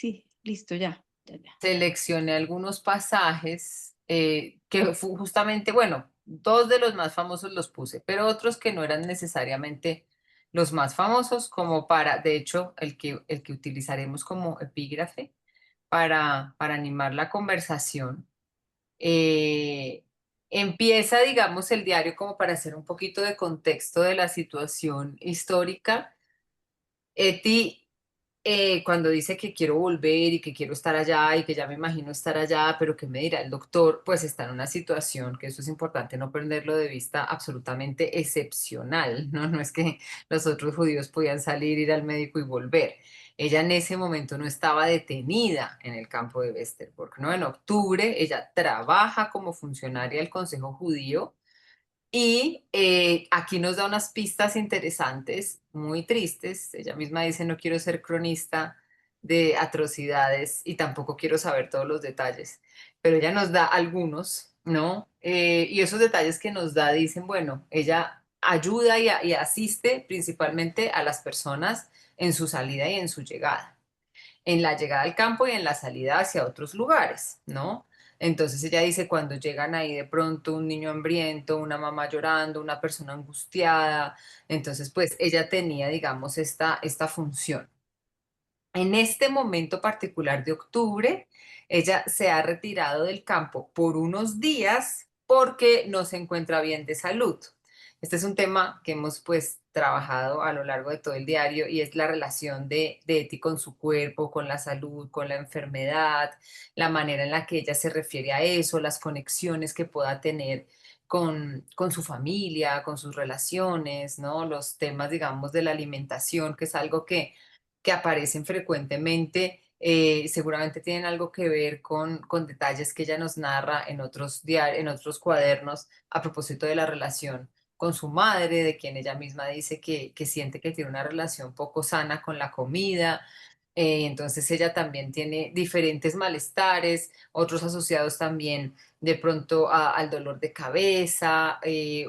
sí, listo, ya, ya, ya. seleccioné algunos pasajes que justamente, bueno, dos de los más famosos los puse, pero otros que no eran necesariamente los más famosos, como para, de hecho, el que utilizaremos como epígrafe para animar la conversación. eh, Empieza, digamos, el diario como para hacer un poquito de contexto de la situación histórica. Eti, cuando dice que quiero volver y que quiero estar allá y que ya me imagino estar allá, pero que me dirá el doctor, pues está en una situación, que eso es importante no perderlo de vista, absolutamente excepcional, ¿no? No es que los otros judíos podían salir, ir al médico y volver. Ella en ese momento no estaba detenida en el campo de Westerbork, ¿no? En octubre ella trabaja como funcionaria del Consejo Judío y aquí nos da unas pistas interesantes, muy tristes. Ella misma dice, no quiero ser cronista de atrocidades y tampoco quiero saber todos los detalles, pero ella nos da algunos, ¿no? Y esos detalles que nos da dicen, bueno, ella ayuda y asiste principalmente a las personas en su salida y en su llegada, en la llegada al campo y en la salida hacia otros lugares, ¿no? Entonces ella dice, cuando llegan ahí de pronto un niño hambriento, una mamá llorando, una persona angustiada, entonces pues ella tenía, digamos, esta función. En este momento particular de octubre, ella se ha retirado del campo por unos días porque no se encuentra bien de salud. Este es un tema que hemos pues trabajado a lo largo de todo el diario y es la relación de Eti con su cuerpo, con la salud, con la enfermedad, la manera en la que ella se refiere a eso, las conexiones que pueda tener con su familia, con sus relaciones, ¿no? Los temas, digamos, de la alimentación, que es algo que aparecen frecuentemente, seguramente tienen algo que ver con detalles que ella nos narra en otros en otros cuadernos a propósito de la relación con su madre, de quien ella misma dice que siente que tiene una relación poco sana con la comida. Entonces ella también tiene diferentes malestares, otros asociados también de pronto al dolor de cabeza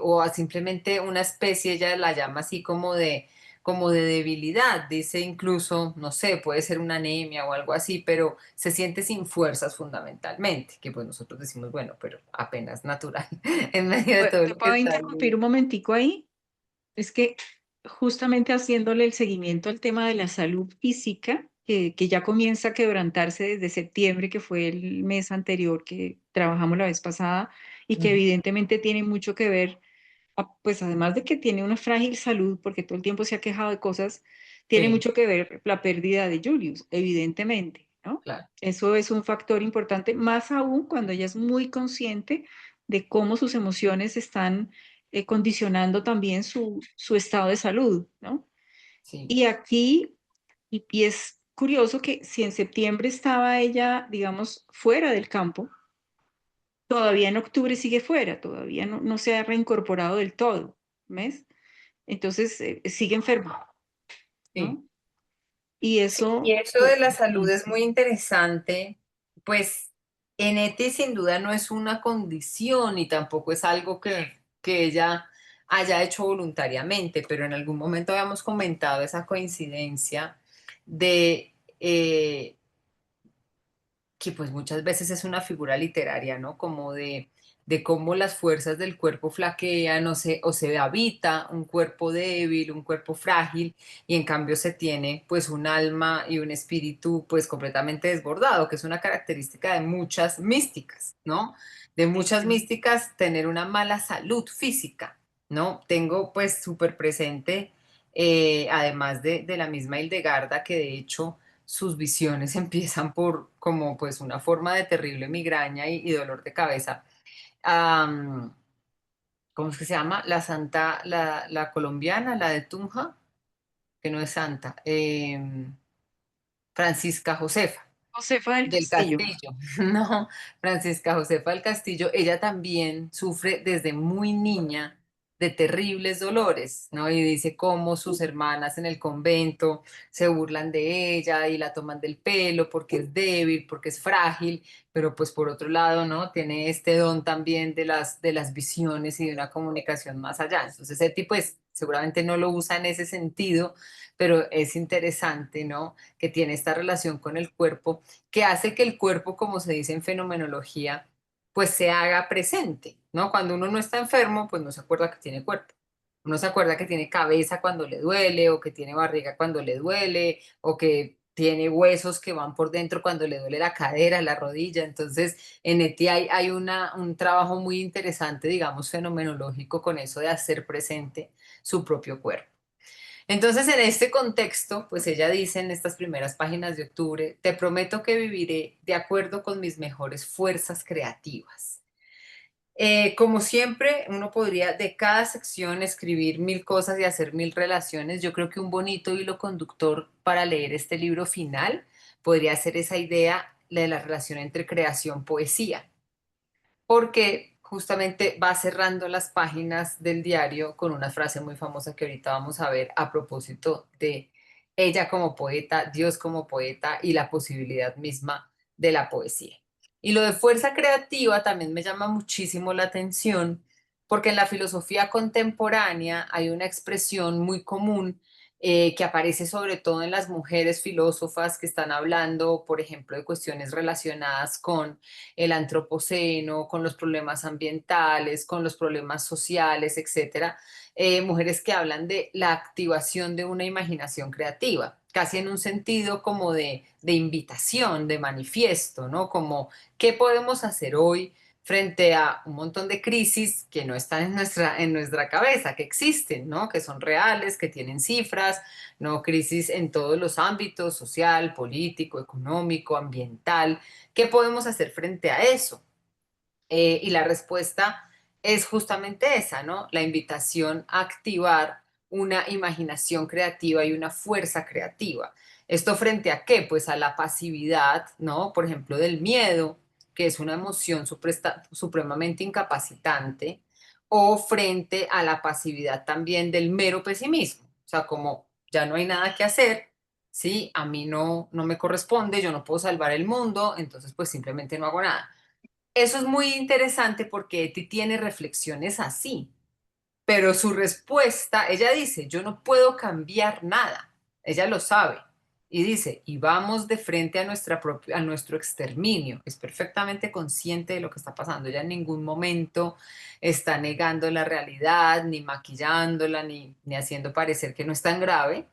o a simplemente una especie, ella la llama así como de debilidad, dice incluso, no sé, puede ser una anemia o algo así, pero se siente sin fuerzas fundamentalmente, que pues nosotros decimos, bueno, pero apenas natural en medio de todo ¿Te lo que puedo está interrumpir un viviendo. momentico ahí? Es que justamente haciéndole el seguimiento al tema de la salud física, que ya comienza a quebrantarse desde septiembre, que fue el mes anterior que trabajamos la vez pasada, y que Ujú. evidentemente tiene mucho que ver, pues además de que tiene una frágil salud, porque todo el tiempo se ha quejado de cosas, tiene Sí, mucho que ver la pérdida de Julius, evidentemente, ¿no? claro, Eso es un factor importante, más aún cuando ella es muy consciente de cómo sus emociones están condicionando también su estado de salud, ¿no? sí, Y aquí, y es curioso que si en septiembre estaba ella, digamos, fuera del campo, todavía en octubre sigue fuera, todavía no se ha reincorporado del todo, ¿ves? Entonces sigue enferma, sí. ¿no? Y Y eso, eso pues, de la salud es muy interesante, pues en ETI sin duda no es una condición y tampoco es algo que ella haya hecho voluntariamente, pero en algún momento habíamos comentado esa coincidencia de que pues muchas veces es una figura literaria, ¿no? Como de cómo las fuerzas del cuerpo flaquean o se habita un cuerpo débil, un cuerpo frágil, y en cambio se tiene pues un alma y un espíritu pues completamente desbordado, que es una característica de muchas místicas, ¿no? De sí, muchas sí. místicas tener una mala salud física, ¿no? Tengo pues súper presente, además de la misma Hildegarda, que de hecho sus visiones empiezan por como pues una forma de terrible migraña y dolor de cabeza. Am, ¿Cómo es que se llama? La santa, la colombiana, la de Tunja, que no es santa, Francisca Josefa Josefa del del Castillo. Castillo, no, Francisca Josefa del Castillo, ella también sufre desde muy niña de terribles dolores, ¿no? Y dice cómo sus hermanas en el convento se burlan de ella y la toman del pelo porque es débil, porque es frágil, pero pues por otro lado, ¿no? Tiene este don también de las visiones y de una comunicación más allá. Entonces, ese tipo es, seguramente no lo usa en ese sentido, pero es interesante, ¿no? Que tiene esta relación con el cuerpo, que hace que el cuerpo, como se dice en fenomenología, pues se haga presente, ¿no? Cuando uno no está enfermo, pues no se acuerda que tiene cuerpo. Uno se acuerda que tiene cabeza cuando le duele, o que tiene barriga cuando le duele, o que tiene huesos que van por dentro cuando le duele la cadera, la rodilla. Entonces, en ETI hay un trabajo muy interesante, digamos, fenomenológico con eso de hacer presente su propio cuerpo. Entonces, en este contexto, pues ella dice en estas primeras páginas de octubre, te prometo que viviré de acuerdo con mis mejores fuerzas creativas. Como siempre, uno podría de cada sección escribir mil cosas y hacer mil relaciones. Yo creo que un bonito hilo conductor para leer este libro final podría ser esa idea de la relación entre creación-poesía, porque justamente va cerrando las páginas del diario con una frase muy famosa que ahorita vamos a ver a propósito de ella como poeta, Dios como poeta y la posibilidad misma de la poesía. Y lo de fuerza creativa también me llama muchísimo la atención porque en la filosofía contemporánea hay una expresión muy común que aparece sobre todo en las mujeres filósofas que están hablando, por ejemplo, de cuestiones relacionadas con el antropoceno, con los problemas ambientales, con los problemas sociales, etcétera. Mujeres que hablan de la activación de una imaginación creativa, casi en un sentido como de invitación, de manifiesto, ¿no? Como, ¿qué podemos hacer hoy frente a un montón de crisis que no están en nuestra cabeza, que existen, ¿no? Que son reales, que tienen cifras, ¿no? Crisis en todos los ámbitos, social, político, económico, ambiental. ¿Qué podemos hacer frente a eso? Y la respuesta es justamente esa, ¿no? La invitación a activar una imaginación creativa y una fuerza creativa. ¿Esto frente a qué? Pues a la pasividad, ¿no? Por ejemplo, del miedo, que es una emoción supremamente incapacitante, o frente a la pasividad también del mero pesimismo. O sea, como ya no hay nada que hacer, ¿sí? A mí no me corresponde, yo no puedo salvar el mundo, entonces pues simplemente no hago nada. Eso es muy interesante porque Eti tiene reflexiones así, pero su respuesta, ella dice, yo no puedo cambiar nada, ella lo sabe, y dice, y vamos de frente a, a nuestro exterminio, es perfectamente consciente de lo que está pasando, ella en ningún momento está negando la realidad, ni maquillándola, ni haciendo parecer que no es tan grave,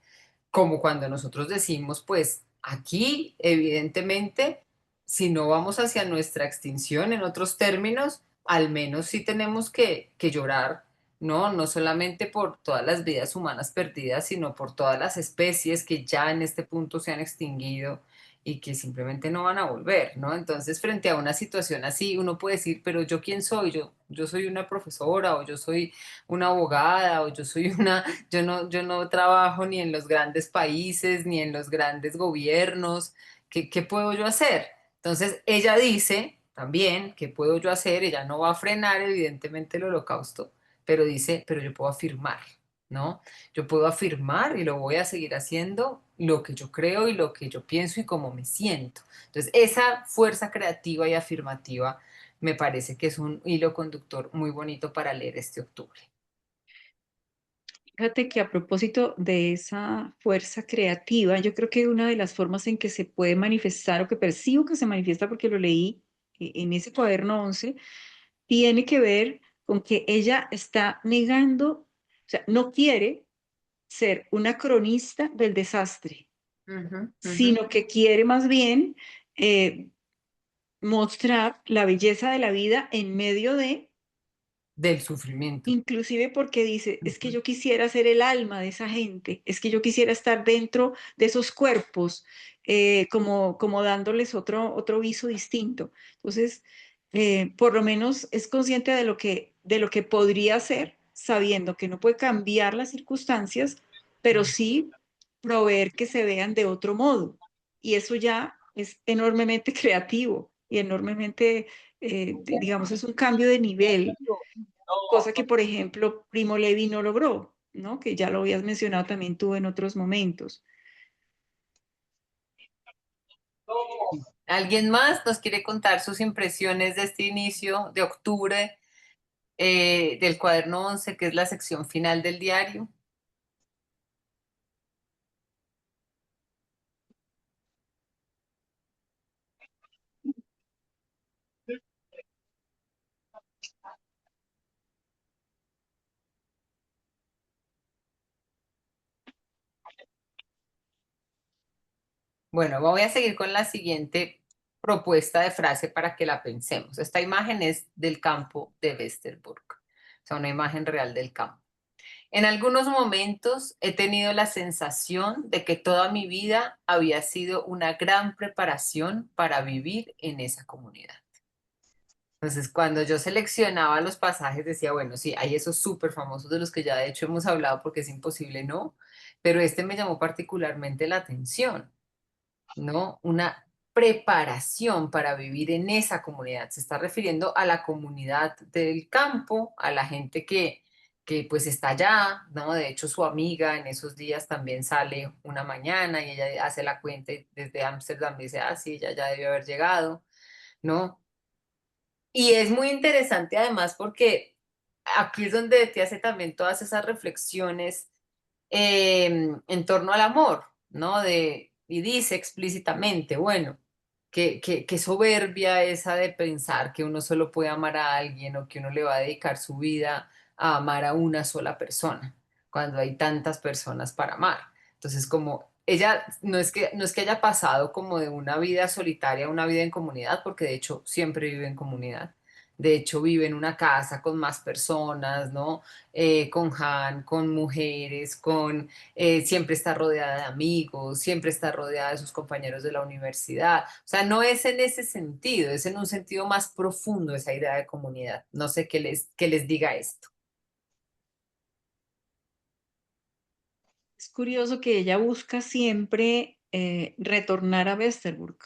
como cuando nosotros decimos, pues aquí evidentemente, si no vamos hacia nuestra extinción en otros términos, al menos sí tenemos que llorar, ¿no? No solamente por todas las vidas humanas perdidas, sino por todas las especies que ya en este punto se han extinguido y que simplemente no van a volver, ¿no? Entonces, frente a una situación así, uno puede decir, pero ¿yo quién soy? Yo soy una profesora o yo soy una abogada o yo soy una yo no trabajo ni en los grandes países, ni en los grandes gobiernos. ¿Qué puedo yo hacer? Entonces, ella dice también, ¿qué puedo yo hacer? Ella no va a frenar, evidentemente, el holocausto, pero dice, pero yo puedo afirmar, ¿no? Yo puedo afirmar y lo voy a seguir haciendo lo que yo creo y lo que yo pienso y cómo me siento. Entonces, esa fuerza creativa y afirmativa me parece que es un hilo conductor muy bonito para leer este octubre. Fíjate que a propósito de esa fuerza creativa, yo creo que una de las formas en que se puede manifestar o que percibo que se manifiesta porque lo leí en ese cuaderno 11 tiene que ver con que ella está negando, o sea, no quiere ser una cronista del desastre, Ujú, ujú. sino que quiere más bien eh, mostrar la belleza de la vida en medio de. Del sufrimiento. Inclusive porque dice, es que Ujú, yo quisiera ser el alma de esa gente, es que yo quisiera estar dentro de esos cuerpos, como dándoles otro viso distinto. Entonces, por lo menos es consciente de lo que podría ser, sabiendo que no puede cambiar las circunstancias, pero sí proveer que se vean de otro modo. Y eso ya es enormemente creativo y enormemente, digamos, es un cambio de nivel cosa que, por ejemplo, Primo Levi no logró, ¿no? Que ya lo habías mencionado también tú en otros momentos. ¿Alguien más nos quiere contar sus impresiones de este inicio de octubre del cuaderno 11, que es la sección final del diario? Bueno, voy a seguir con la siguiente propuesta de frase para que la pensemos. Esta imagen es del campo de Westerburg, o sea, una imagen real del campo. En algunos momentos he tenido la sensación de que toda mi vida había sido una gran preparación para vivir en esa comunidad. Entonces, cuando yo seleccionaba los pasajes, decía, bueno, sí, hay esos súper famosos de los que ya de hecho hemos hablado porque es imposible, ¿no? Pero este me llamó particularmente la atención, ¿no? Una preparación para vivir en esa comunidad. Se está refiriendo a la comunidad del campo, a la gente que pues está allá, ¿no? De hecho, su amiga en esos días también sale una mañana y ella hace la cuenta y desde Ámsterdam dice, ah, sí, ella ya debió haber llegado, ¿no? Y es muy interesante además porque aquí es donde te hace también todas esas reflexiones en torno al amor, ¿no? Y dice explícitamente, bueno, que soberbia esa de pensar que uno solo puede amar a alguien o que uno le va a dedicar su vida a amar a una sola persona, cuando hay tantas personas para amar. Entonces, como ella no es que haya pasado como de una vida solitaria a una vida en comunidad, porque de hecho siempre vive en comunidad. De hecho, vive en una casa con más personas, ¿no? Con Han, con mujeres, siempre está rodeada de amigos, siempre está rodeada de sus compañeros de la universidad. O sea, no es en ese sentido, es en un sentido más profundo esa idea de comunidad. No sé qué les diga esto. Es curioso que ella busca siempre retornar a Westerburg.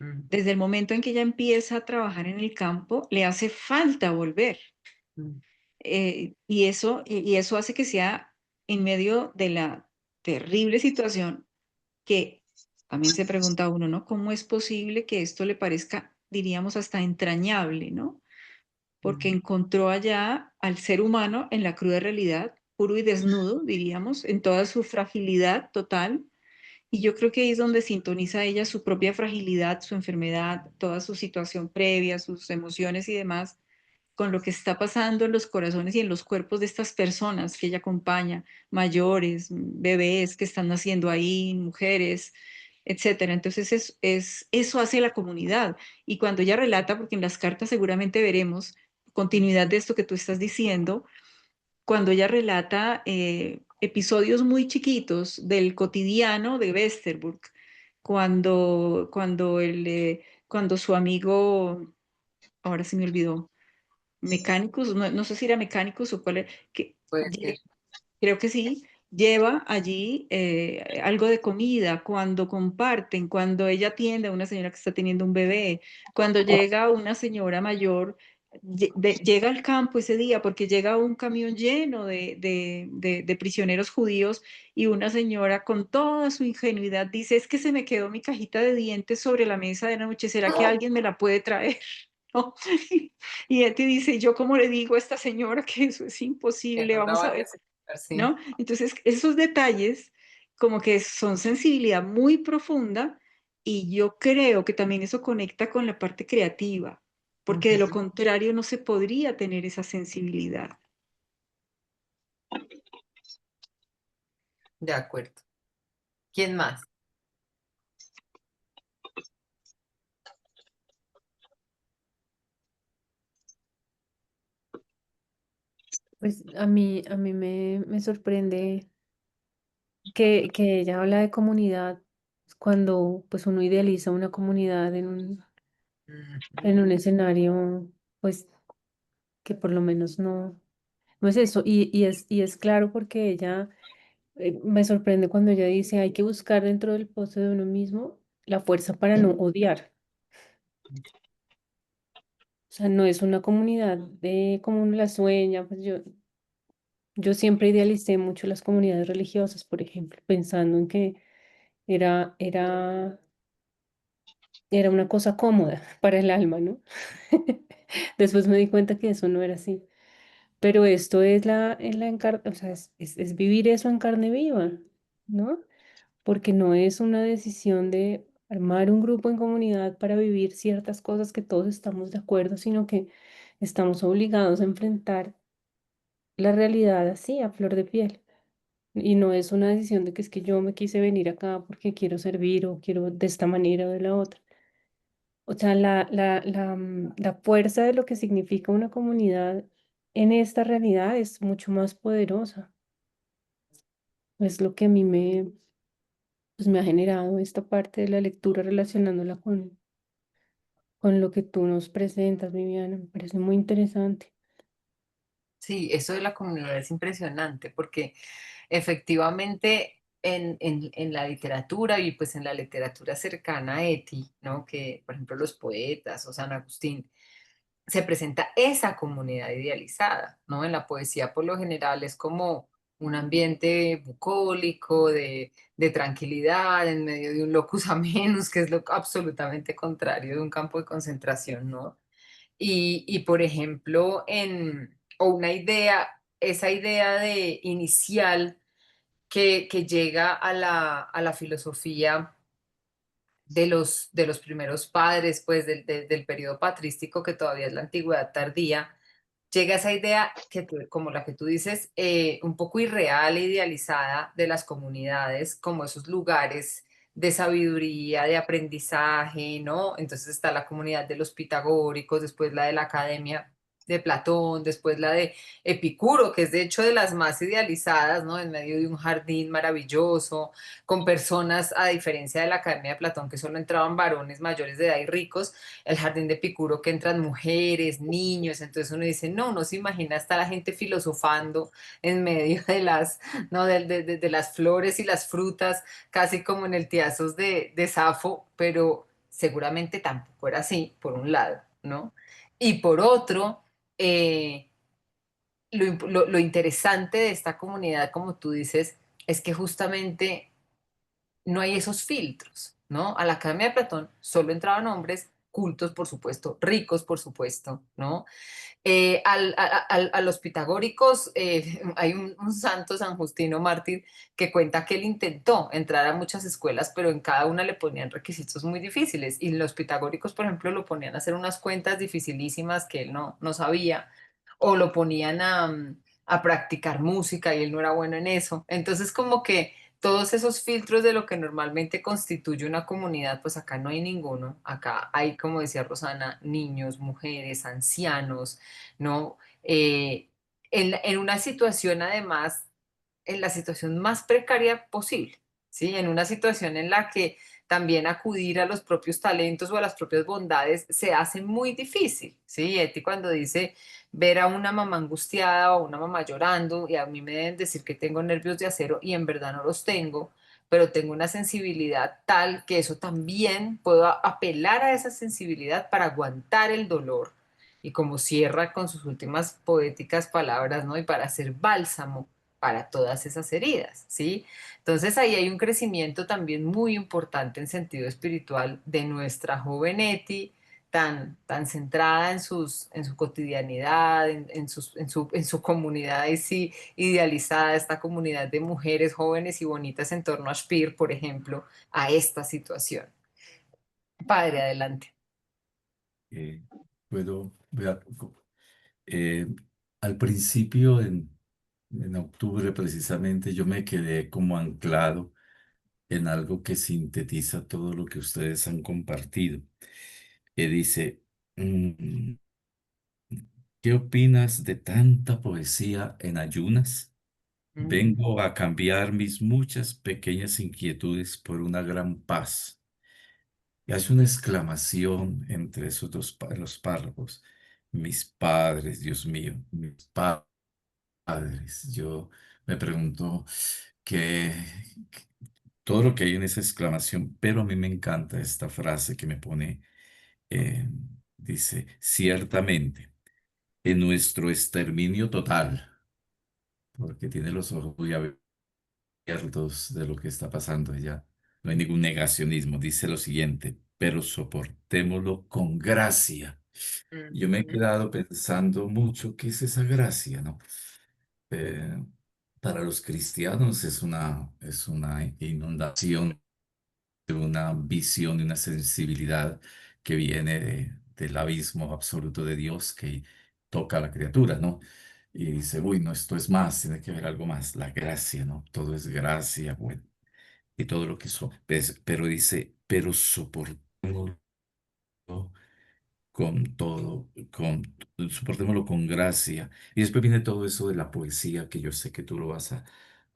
Mm, Desde el momento en que ella empieza a trabajar en el campo, le hace falta volver. mm, Y eso hace que sea en medio de la terrible situación que también se pregunta uno, ¿no? ¿Cómo es posible que esto le parezca, diríamos, hasta entrañable, ¿no? Porque mm. encontró allá al ser humano en la cruda realidad, puro y desnudo, diríamos, en toda su fragilidad total. Y yo creo que ahí es donde sintoniza ella su propia fragilidad, su enfermedad, toda su situación previa, sus emociones y demás, con lo que está pasando en los corazones y en los cuerpos de estas personas que ella acompaña, mayores, bebés que están naciendo ahí, mujeres, etcétera. Entonces eso hace la comunidad. Y cuando ella relata, porque en las cartas seguramente veremos continuidad de esto que tú estás diciendo, cuando ella relata episodios muy chiquitos del cotidiano de Westerburg, cuando su amigo, ahora sí me olvidó, mecánicos, no, no sé si era mecánicos o cuál, que Puede ser. creo que sí, lleva allí algo de comida, cuando comparten, cuando ella atiende a una señora que está teniendo un bebé, cuando llega una señora mayor, llega al campo ese día porque llega un camión lleno de prisioneros judíos y una señora con toda su ingenuidad dice, es que se me quedó mi cajita de dientes sobre la mesa de noche, ¿será que alguien me la puede traer? ¿No? Y él te dice, ¿yo cómo le digo a esta señora que eso es Que imposible? no la va Vamos a a ver, necesitar, sí. ¿no? Entonces, esos detalles como que son sensibilidad muy profunda y yo creo que también eso conecta con la parte creativa, porque de lo Ujú. contrario no se podría tener esa sensibilidad. De acuerdo. ¿Quién más? Pues a mí me sorprende que ella habla de comunidad cuando pues uno idealiza una comunidad en Ujú. un escenario pues que por lo menos no es eso. Y es claro porque ella me sorprende cuando ella dice hay que buscar dentro del pozo de uno mismo la fuerza para no odiar. O sea, no es una comunidad de como uno la sueña, pues yo siempre idealicé mucho las comunidades religiosas, por ejemplo, pensando en que era, era, era una cosa cómoda para el alma, ¿no? Después me di cuenta que eso no era así. Pero esto o sea, es vivir eso en carne viva, ¿no? Porque no es una decisión de armar un grupo en comunidad para vivir ciertas cosas que todos estamos de acuerdo, sino que estamos obligados a enfrentar la realidad así, a flor de piel. Y no es una decisión de que es que yo me quise venir acá porque quiero servir o quiero de esta manera o de la otra. O sea, la fuerza de lo que significa una comunidad en esta realidad es mucho más poderosa. Es lo que a mí pues, me ha generado esta parte de la lectura relacionándola con lo que tú nos presentas, Viviana. Me parece muy interesante. Sí, eso de la comunidad es impresionante porque efectivamente en la literatura y pues en la literatura cercana a Eti, ¿no? Que por ejemplo los poetas o San Agustín, se presenta esa comunidad idealizada, ¿no? En la poesía por lo general es como un ambiente bucólico, de tranquilidad, en medio de un locus amenus, que es lo absolutamente contrario de un campo de concentración, ¿no? Por ejemplo, o una idea, esa idea de inicial que llega a la filosofía de los primeros padres, pues del periodo patrístico, que todavía es la antigüedad tardía, llega esa idea como la que tú dices, un poco irreal e idealizada de las comunidades, como esos lugares de sabiduría, de aprendizaje, ¿no? Entonces está la comunidad de los pitagóricos, después la de la academia de Platón, después la de Epicuro, que es de hecho de las más idealizadas, ¿no? En medio de un jardín maravilloso, con personas, a diferencia de la academia de Platón, que solo entraban varones mayores de edad y ricos, el jardín de Epicuro que entran mujeres, niños, entonces uno dice, no, uno se imagina hasta la gente filosofando en medio de las, ¿no? de las flores y las frutas, casi como en el Teazos de Safo, pero seguramente tampoco era así, por un lado, ¿no? Y por otro, eh, lo interesante de esta comunidad, como tú dices, es que justamente no hay esos filtros, ¿no? A la Academia de Platón solo entraban hombres cultos, por supuesto, ricos, por supuesto, ¿no? A los pitagóricos, hay un santo, San Justino Mártir, que cuenta que él intentó entrar a muchas escuelas, pero en cada una le ponían requisitos muy difíciles. Y los pitagóricos, por ejemplo, lo ponían a hacer unas cuentas dificilísimas que él no sabía, o lo ponían a practicar música y él no era bueno en eso. Entonces, como que todos esos filtros de lo que normalmente constituye una comunidad, pues acá no hay ninguno. Acá hay, como decía Rosana, niños, mujeres, ancianos, ¿no? En una situación además, en la situación más precaria posible, ¿sí? En una situación en la que también acudir a los propios talentos o a las propias bondades se hace muy difícil, ¿sí? Eti cuando dice ver a una mamá angustiada o a una mamá llorando y a mí me deben decir que tengo nervios de acero y en verdad no los tengo, pero tengo una sensibilidad tal que eso también puedo apelar a esa sensibilidad para aguantar el dolor y como cierra con sus últimas poéticas palabras, ¿no? Y para hacer bálsamo para todas esas heridas, ¿sí? Entonces ahí hay un crecimiento también muy importante en sentido espiritual de nuestra joven Eti, tan centrada en su cotidianidad, en su comunidad y sí, idealizada, esta comunidad de mujeres jóvenes y bonitas en torno a Spir, por ejemplo, a esta situación. Padre, adelante. Eh, puedo, vea, eh, al principio, en octubre precisamente, yo me quedé como anclado en algo que sintetiza todo lo que ustedes han compartido. Que dice, mm, ¿qué opinas de tanta poesía en ayunas? Mm, Vengo a cambiar mis muchas pequeñas inquietudes por una gran paz. Y hace una exclamación entre esos los párrafos. Mis padres, Dios mío, mis padres. Yo me pregunto qué, todo lo que hay en esa exclamación, pero a mí me encanta esta frase que me pone, eh, Dice, ciertamente, en nuestro exterminio total, porque tiene los ojos muy abiertos de lo que está pasando allá. No hay ningún negacionismo. Dice lo siguiente, pero soportémoslo con gracia. Yo me he Ujú. quedado pensando mucho qué es esa gracia, ¿no? Eh, para los cristianos es una inundación, una visión y una sensibilidad que viene del abismo absoluto de Dios que toca a la criatura, ¿no? Y dice, uy, no, esto es más, tiene que haber algo más, la gracia, ¿no? Todo es gracia, bueno, y todo lo que son. Pero dice, pero soportémoslo con todo, soportémoslo con gracia. Y después viene todo eso de la poesía, que yo sé que tú lo vas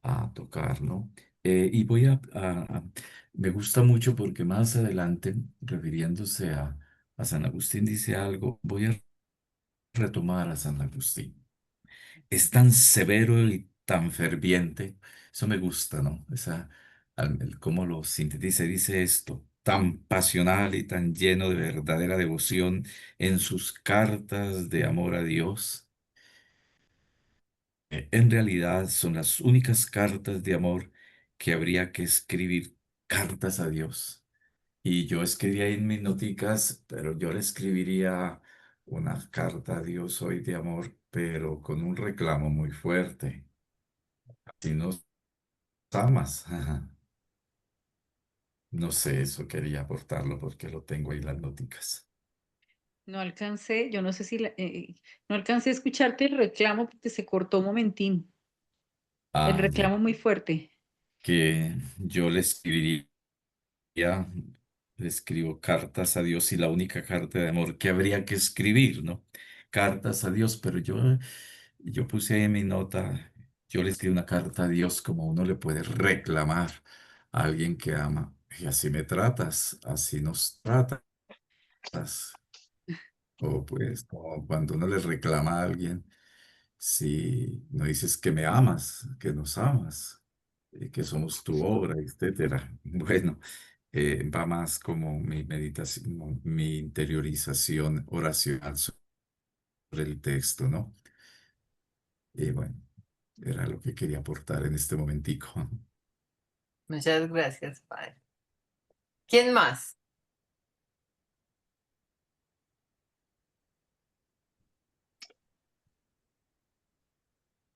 a tocar, ¿no? Y me gusta mucho porque más adelante, refiriéndose a San Agustín, dice algo, voy a retomar a San Agustín. Es tan severo y tan ferviente, eso me gusta, ¿no? Cómo lo sintetiza, y dice esto, tan pasional y tan lleno de verdadera devoción en sus cartas de amor a Dios. En realidad son las únicas cartas de amor que habría que escribir cartas a Dios. Y yo escribía ahí en mis noticas, pero yo le escribiría una carta a Dios hoy de amor, pero con un reclamo muy fuerte. Si nos amas, no sé, eso quería aportarlo porque lo tengo ahí en las noticas. No alcancé, yo no sé si no alcancé a escucharte el reclamo porque se cortó un momentín. El Ah, ya, reclamo muy fuerte. que yo le escribo cartas a Dios y la única carta de amor que habría que escribir, ¿no? Cartas a Dios, pero yo puse ahí en mi nota, yo le escribo una carta a Dios como uno le puede reclamar a alguien que ama. Y así me tratas, así nos tratas. O pues, como cuando uno le reclama a alguien, si no dices que me amas, que nos amas, que somos tu obra, etcétera. Bueno, va más como mi meditación, mi interiorización oracional sobre el texto, ¿no? Y bueno, era lo que quería aportar en este momentico. Muchas gracias, padre. ¿Quién más?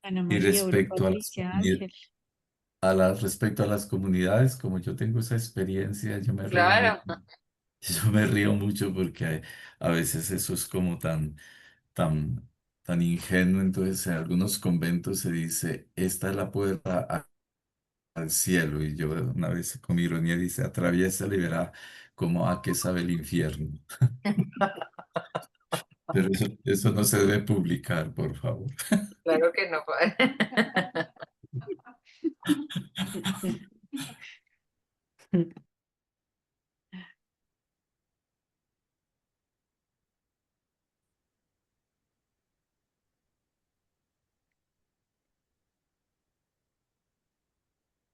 Ana Y María, Aurora, respecto Patricia, Ángel. respecto a las comunidades, como yo tengo esa experiencia, yo me río mucho. Claro, Yo me río mucho porque a veces eso es como tan, tan ingenuo. Entonces, en algunos conventos se dice, esta es la puerta al cielo. Y yo una vez con mi ironía dice, atraviesa y verá como a qué sabe el infierno. Pero eso no se debe publicar, por favor. claro que no, padre.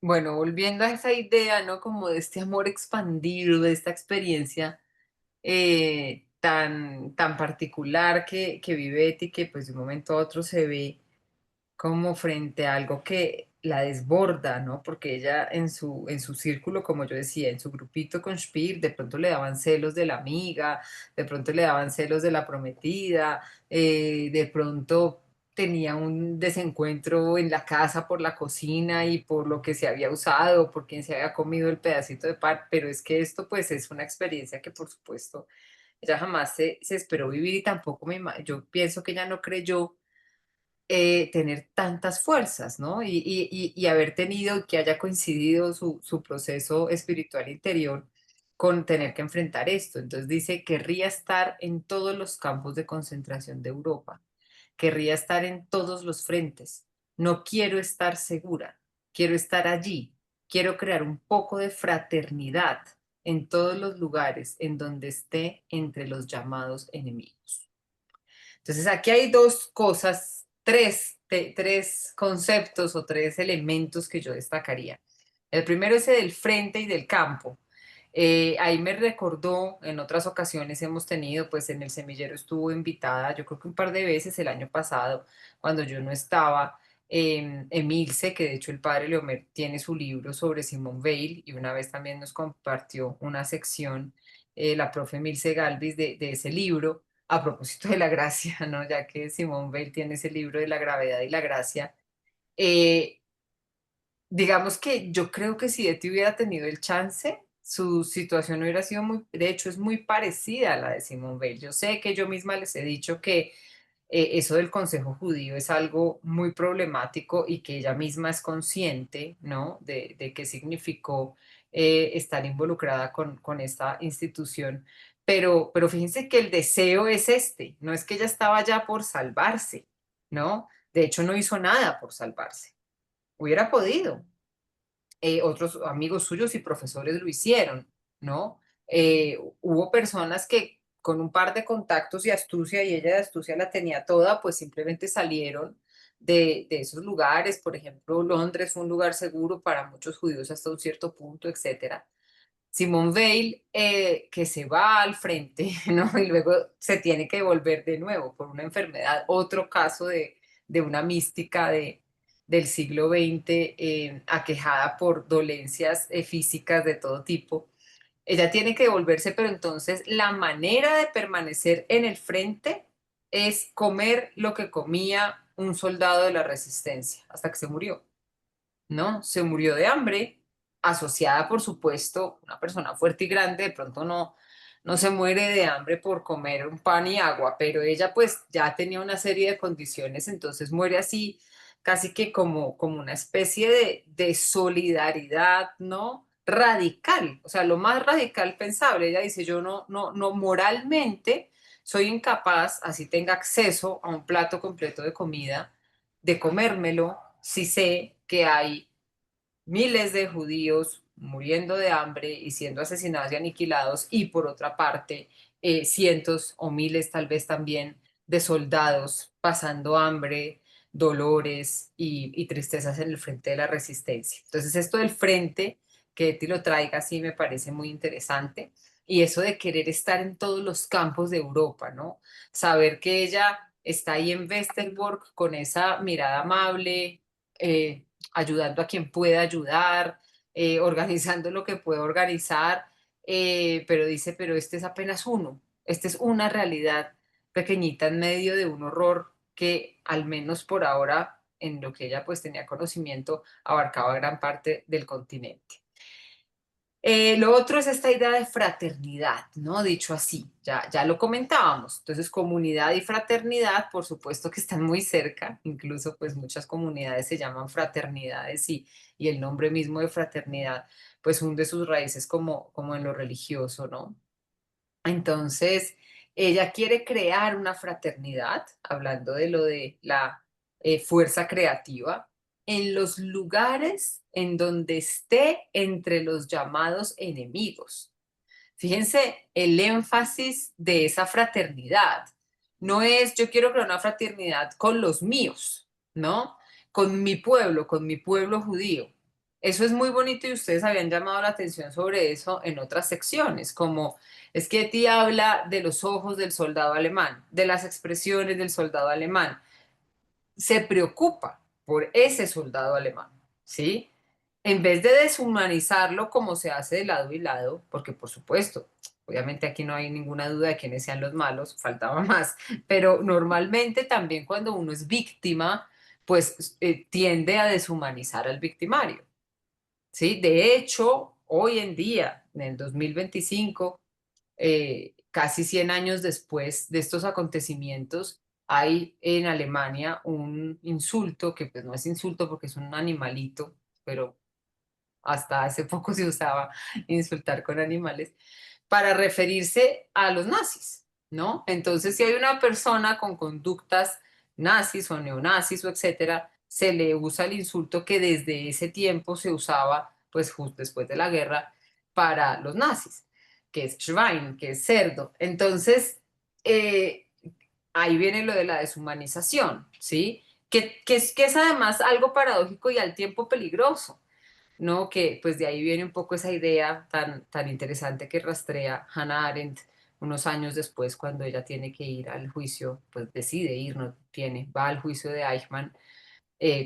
Bueno, volviendo a esa idea, ¿no? Como de este amor expandido, de esta experiencia tan particular que vive Betty, que pues de un momento a otro se ve como frente a algo que la desborda, ¿no? Porque ella en su círculo, como yo decía, en su grupito con Spiel, de pronto le daban celos de la amiga, de pronto le daban celos de la prometida, de pronto tenía un desencuentro en la casa por la cocina y por lo que se había usado, por quien se había comido el pedacito de pan, pero es que esto pues es una experiencia que por supuesto ella jamás se esperó vivir y tampoco yo pienso que ella no creyó tener tantas fuerzas, ¿no? Y haber tenido, que haya coincidido su proceso espiritual interior con tener que enfrentar esto. Entonces dice, querría estar en todos los campos de concentración de Europa, querría estar en todos los frentes, no quiero estar segura, quiero estar allí, quiero crear un poco de fraternidad en todos los lugares en donde esté entre los llamados enemigos. Entonces, aquí hay dos cosas, tres conceptos o tres elementos que yo destacaría. El primero es el del frente y del campo. Ahí me recordó, en otras ocasiones hemos tenido, pues en el semillero estuvo invitada, yo creo que un par de veces el año pasado, cuando yo no estaba, Emilce, que de hecho el padre Leomer tiene su libro sobre Simone Weil, y una vez también nos compartió una sección, la profe Emilce Galvis, de ese libro, a propósito de la gracia, ¿no? Ya que Simone Weil tiene ese libro de la gravedad y la gracia. Eh, digamos que yo creo que si Eti hubiera tenido el chance, su situación hubiera sido muy, de hecho es muy parecida a la de Simone Weil. Yo sé que yo misma les he dicho que eso del Consejo Judío es algo muy problemático y que ella misma es consciente, ¿no? De qué significó estar involucrada con esta institución. Pero fíjense que el deseo es este, no es que ella estaba ya por salvarse, ¿no? De hecho no hizo nada por salvarse. Hubiera podido, otros amigos suyos y profesores lo hicieron, ¿no? Hubo personas que con un par de contactos y astucia, y ella de astucia la tenía toda, pues simplemente salieron de esos lugares. Por ejemplo, Londres fue un lugar seguro para muchos judíos hasta un cierto punto, etcétera. Simone Weil, que se va al frente, ¿no? Y luego se tiene que volver de nuevo por una enfermedad, otro caso de una mística del siglo XX, aquejada por dolencias físicas de todo tipo. Ella tiene que volverse, pero entonces la manera de permanecer en el frente es comer lo que comía un soldado de la resistencia hasta que se murió. ¿No? Se murió de hambre, asociada, por supuesto, una persona fuerte y grande, de pronto no se muere de hambre por comer un pan y agua, pero ella pues ya tenía una serie de condiciones, entonces muere así, casi que como una especie de solidaridad, ¿no? Radical, o sea, lo más radical pensable. Ella dice, yo no moralmente soy incapaz, así tenga acceso a un plato completo de comida, de comérmelo si sé que hay miles de judíos muriendo de hambre y siendo asesinados y aniquilados, y por otra parte, cientos o miles tal vez también de soldados pasando hambre, dolores y tristezas en el frente de la resistencia. Entonces, esto del frente, que Eti lo traiga así, me parece muy interesante. Y eso de querer estar en todos los campos de Europa, ¿no? Saber que ella está ahí en Westerbork con esa mirada amable, ayudando a quien pueda ayudar, organizando lo que pueda organizar, pero dice, pero este es apenas uno, este es una realidad pequeñita en medio de un horror que al menos por ahora, en lo que ella pues tenía conocimiento, abarcaba gran parte del continente. Lo otro es esta idea de fraternidad, ¿no? Dicho así, ya lo comentábamos. Entonces, comunidad y fraternidad, por supuesto que están muy cerca, incluso pues muchas comunidades se llaman fraternidades, y el nombre mismo de fraternidad pues hunde sus raíces como en lo religioso, ¿no? Entonces, ella quiere crear una fraternidad, hablando de lo de la fuerza creativa, en los lugares en donde esté entre los llamados enemigos. Fíjense el énfasis de esa fraternidad. No es yo quiero crear una fraternidad con los míos, ¿no? Con mi pueblo judío. Eso es muy bonito y ustedes habían llamado la atención sobre eso en otras secciones, como es que Eti habla de los ojos del soldado alemán, de las expresiones del soldado alemán. Se preocupa por ese soldado alemán, ¿sí? En vez de deshumanizarlo como se hace de lado y lado, porque por supuesto, obviamente aquí no hay ninguna duda de quiénes sean los malos, faltaba más, pero normalmente también cuando uno es víctima, pues tiende a deshumanizar al victimario, ¿sí? De hecho, hoy en día, en el 2025, casi 100 años después de estos acontecimientos, hay en Alemania un insulto, que pues no es insulto porque es un animalito, pero hasta hace poco se usaba insultar con animales, para referirse a los nazis, ¿no? Entonces, si hay una persona con conductas nazis o neonazis o etcétera, se le usa el insulto que desde ese tiempo se usaba, pues justo después de la guerra, para los nazis, que es Schwein, que es cerdo. Entonces, eh, ahí viene lo de la deshumanización, ¿sí? Que es además algo paradójico y al tiempo peligroso, ¿no? Que pues de ahí viene un poco esa idea tan interesante que rastrea Hannah Arendt unos años después, cuando ella tiene que ir al juicio, pues decide ir, no tiene, va al juicio de Eichmann,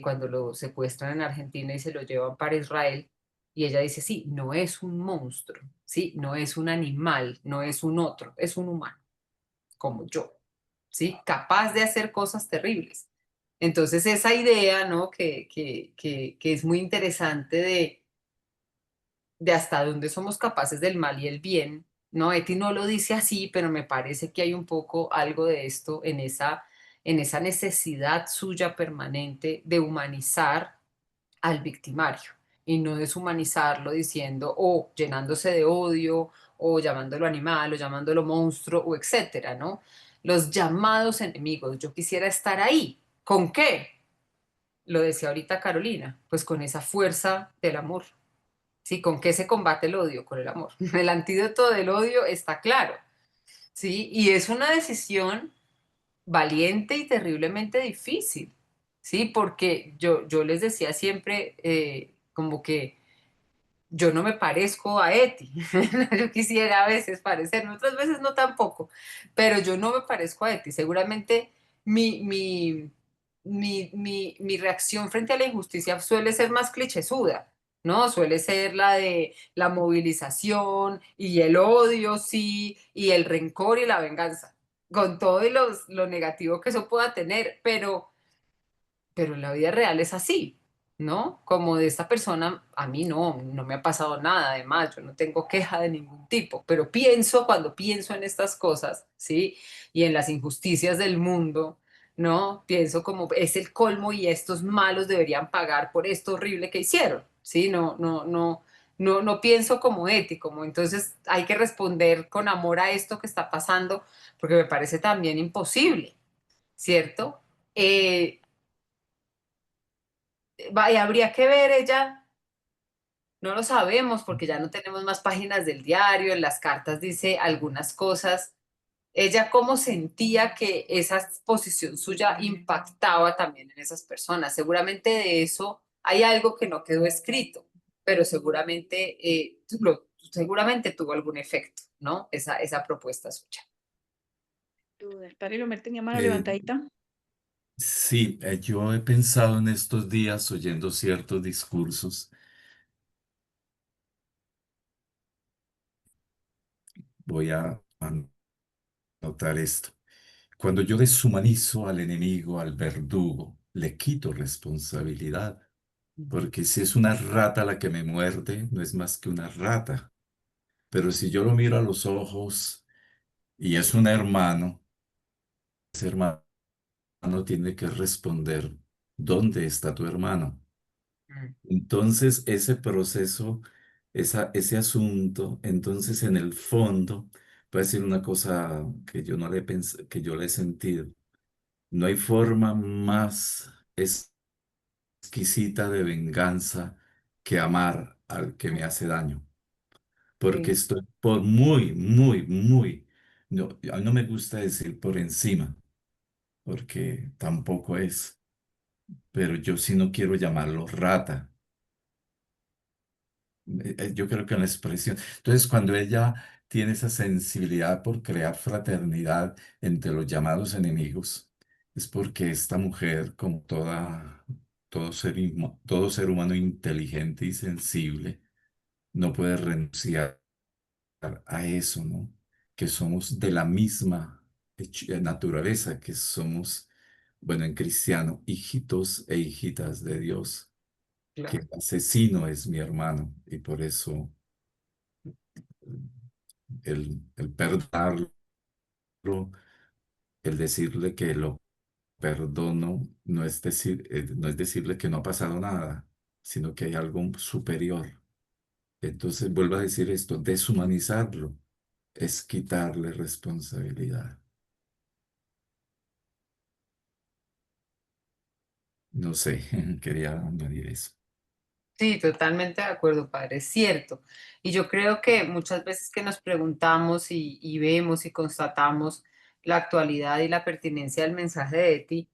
cuando lo secuestran en Argentina y se lo llevan para Israel. Y ella dice, sí, no es un monstruo, sí, no es un animal, no es un otro, es un humano, como yo, ¿sí? Capaz de hacer cosas terribles. Entonces esa idea, ¿no? Que es muy interesante de hasta dónde somos capaces del mal y el bien, ¿no? Eti no lo dice así, pero me parece que hay un poco algo de esto en esa necesidad suya permanente de humanizar al victimario y no deshumanizarlo diciendo o llenándose de odio o llamándolo animal o llamándolo monstruo o etcétera, ¿no? Los llamados enemigos, yo quisiera estar ahí. ¿Con qué? Lo decía ahorita Carolina, pues con esa fuerza del amor. ¿Sí? ¿Con qué se combate el odio? Con el amor. El antídoto del odio está claro, ¿sí? Y es una decisión valiente y terriblemente difícil, ¿sí? Porque yo les decía siempre como que yo no me parezco a Eti. Yo quisiera a veces parecerme, otras veces no tampoco, pero yo no me parezco a Eti. Seguramente mi, mi, mi reacción frente a la injusticia suele ser más clichésuda, ¿no? Suele ser la de la movilización y el odio, sí, y el rencor y la venganza, con todo y lo negativo que eso pueda tener, pero en la vida real es así, ¿no? Como de esta persona, a mí no me ha pasado nada, además, yo no tengo queja de ningún tipo, pero pienso cuando pienso en estas cosas, ¿sí? Y en las injusticias del mundo, ¿no? Pienso como es el colmo y estos malos deberían pagar por esto horrible que hicieron, ¿sí? No pienso como ético, como entonces hay que responder con amor a esto que está pasando, porque me parece también imposible, ¿cierto? Eh, Vaya, habría que ver ella, no lo sabemos porque ya no tenemos más páginas del diario, en las cartas dice algunas cosas. Ella cómo sentía que esa posición suya impactaba también en esas personas. Seguramente de eso hay algo que no quedó escrito, pero seguramente, seguramente tuvo algún efecto, ¿no? Esa propuesta suya. Duda. El padre Lomer tenía mano Eh, levantadita. sí, yo he pensado en estos días oyendo ciertos discursos. Voy a anotar esto. Cuando yo deshumanizo al enemigo, al verdugo, le quito responsabilidad, porque si es una rata la que me muerde, no es más que una rata. Pero si yo lo miro a los ojos y es un hermano, ese hermano tiene que responder, ¿dónde está tu hermano? Mm, Entonces, ese proceso, ese asunto, entonces en el fondo, voy a decir una cosa que yo no le que yo le he sentido. No hay forma más exquisita de venganza que amar al que me hace daño. Porque sí, estoy por muy, muy, muy, no, a mí no me gusta decir por encima, porque tampoco es, pero yo sí no quiero llamarlo rata. Yo creo que la expresión. Entonces, cuando ella tiene esa sensibilidad por crear fraternidad entre los llamados enemigos, es porque esta mujer, como todo ser humano inteligente y sensible, no puede renunciar a eso, ¿no? Que somos de la misma naturaleza, que somos, bueno, en cristiano, hijitos e hijitas de Dios, que claro. el asesino es mi hermano y por eso el perdonarlo, el decirle que lo perdono, no es decir, no es decirle que no ha pasado nada, sino que hay algo superior. Entonces vuelvo a decir esto, deshumanizarlo es quitarle responsabilidad. No sé, quería añadir eso. Sí, totalmente de acuerdo, padre, es cierto. Y yo creo que muchas veces que nos preguntamos y vemos y constatamos la actualidad y la pertinencia del mensaje de Eti,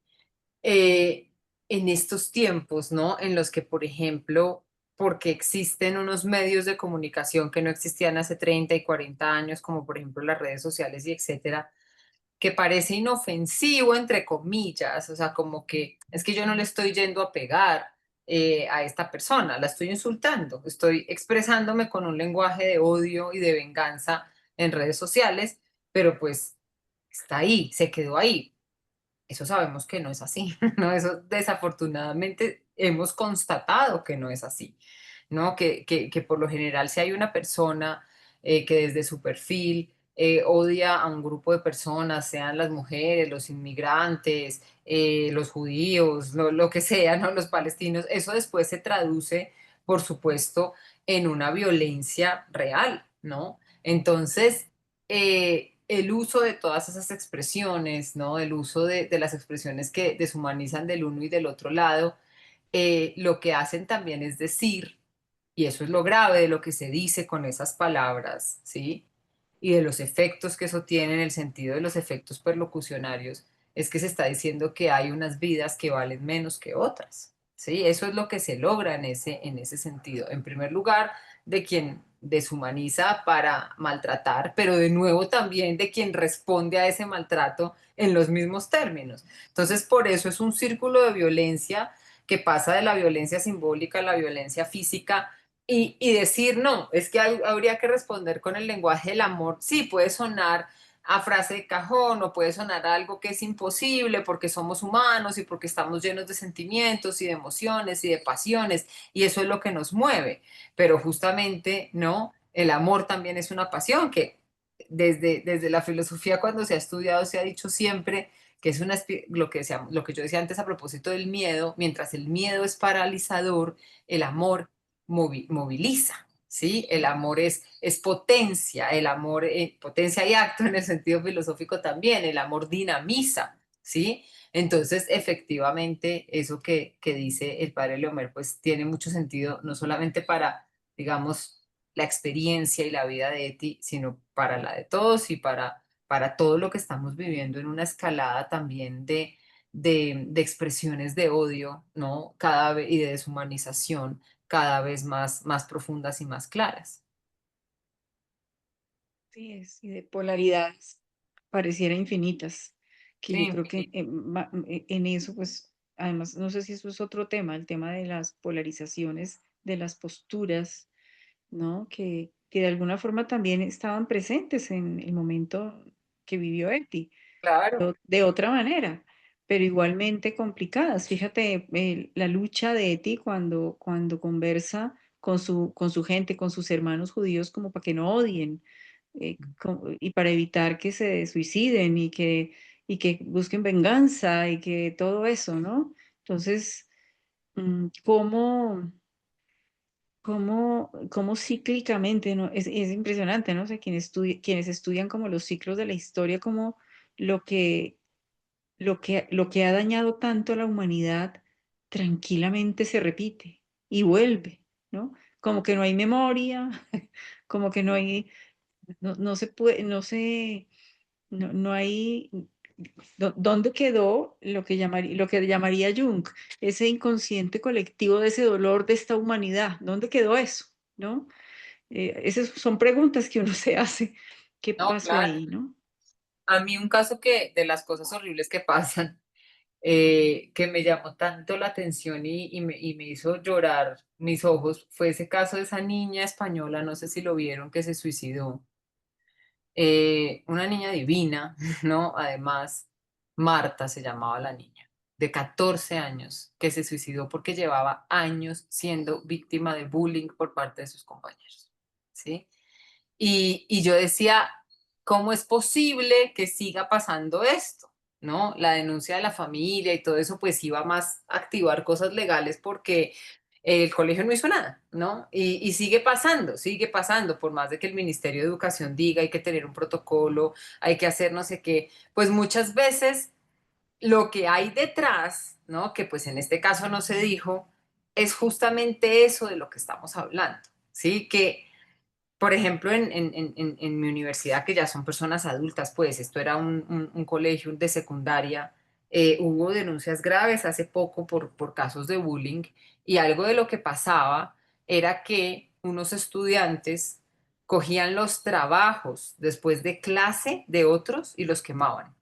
en estos tiempos, ¿no? En los que, por ejemplo, porque existen unos medios de comunicación que no existían hace 30 y 40 años, como por ejemplo las redes sociales y etcétera, que parece inofensivo, entre comillas, o sea, como que es que yo no le estoy yendo a pegar a esta persona, la estoy insultando, estoy expresándome con un lenguaje de odio y de venganza en redes sociales, pero pues está ahí, se quedó ahí. Eso sabemos que no es así, ¿no? Eso desafortunadamente hemos constatado que no es así, ¿no? Que por lo general si hay una persona que desde su perfil odia a un grupo de personas, sean las mujeres, los inmigrantes, los judíos, lo que sea, ¿no? Los palestinos, eso después se traduce, por supuesto, en una violencia real, ¿no? Entonces, el uso de todas esas expresiones, ¿no? El uso de las expresiones que deshumanizan del uno y del otro lado, lo que hacen también es decir, y eso es lo grave de lo que se dice con esas palabras, ¿sí? Y de los efectos que eso tiene en el sentido de los efectos perlocucionarios, es que se está diciendo que hay unas vidas que valen menos que otras, ¿sí? Eso es lo que se logra en ese sentido. En primer lugar, de quien deshumaniza para maltratar, pero de nuevo también de quien responde a ese maltrato en los mismos términos. Entonces, por eso es un círculo de violencia que pasa de la violencia simbólica a la violencia física y decir, no, es que habría que responder con el lenguaje del amor. Sí, puede sonar a frase de cajón o puede sonar a algo que es imposible porque somos humanos y porque estamos llenos de sentimientos y de emociones y de pasiones y eso es lo que nos mueve. Pero justamente, ¿no? El amor también es una pasión que desde la filosofía cuando se ha estudiado se ha dicho siempre que es lo que yo decía antes a propósito del miedo, mientras el miedo es paralizador, el amor moviliza, ¿sí? El amor es potencia, el amor, potencia y acto en el sentido filosófico también, el amor dinamiza, ¿sí? Entonces, efectivamente, eso que dice el padre Leomer, pues tiene mucho sentido, no solamente para, digamos, la experiencia y la vida de Eti, sino para la de todos y para todo lo que estamos viviendo en una escalada también de expresiones de odio, ¿no? Cada vez, y de deshumanización cada vez más profundas y más claras. Sí, es, y de polaridades pareciera infinitas, que yo Sí, creo que en eso, pues, además, no sé si eso es otro tema, el tema de las polarizaciones, de las posturas, ¿no? Que de alguna forma también estaban presentes en el momento que vivió Eti, claro. de otra manera, pero igualmente complicadas. Fíjate, la lucha de Eti cuando conversa con su gente, con sus hermanos judíos, como para que no odien y para evitar que se suiciden y que busquen venganza y que todo eso, ¿no? Entonces, ¿cómo, cómo cíclicamente, ¿no? Es impresionante, ¿no? O sea, quienes estudian como los ciclos de la historia, como lo que, lo que ha dañado tanto a la humanidad tranquilamente se repite y vuelve, ¿no? Como que no hay memoria, como que no hay, no se puede, no hay, ¿dónde quedó lo que llamaría Jung, ese inconsciente colectivo de ese dolor de esta humanidad? ¿Dónde quedó eso? ¿No? Esas son preguntas que uno se hace. ¿Qué No, pasó claro. ahí, no? A mí un caso que de las cosas horribles que pasan, que me llamó tanto la atención y me hizo llorar mis ojos, fue ese caso de esa niña española, no sé si lo vieron, que se suicidó. Una niña divina, ¿no? Además, Marta se llamaba la niña, de 14 años, que se suicidó porque llevaba años siendo víctima de bullying por parte de sus compañeros, ¿sí? Y yo decía, ¿cómo es posible que siga pasando esto? ¿No? La denuncia de la familia y todo eso, pues iba más a activar cosas legales porque el colegio no hizo nada, ¿no? Y sigue pasando, por más de que el Ministerio de Educación diga hay que tener un protocolo, hay que hacer no sé qué, pues muchas veces lo que hay detrás, ¿no? Que pues en este caso no se dijo, es justamente eso de lo que estamos hablando, ¿sí? Que por ejemplo, en mi universidad, que ya son personas adultas, pues esto era un colegio de secundaria, hubo denuncias graves hace poco por casos de bullying y algo de lo que pasaba era que unos estudiantes cogían los trabajos después de clase de otros y los quemaban,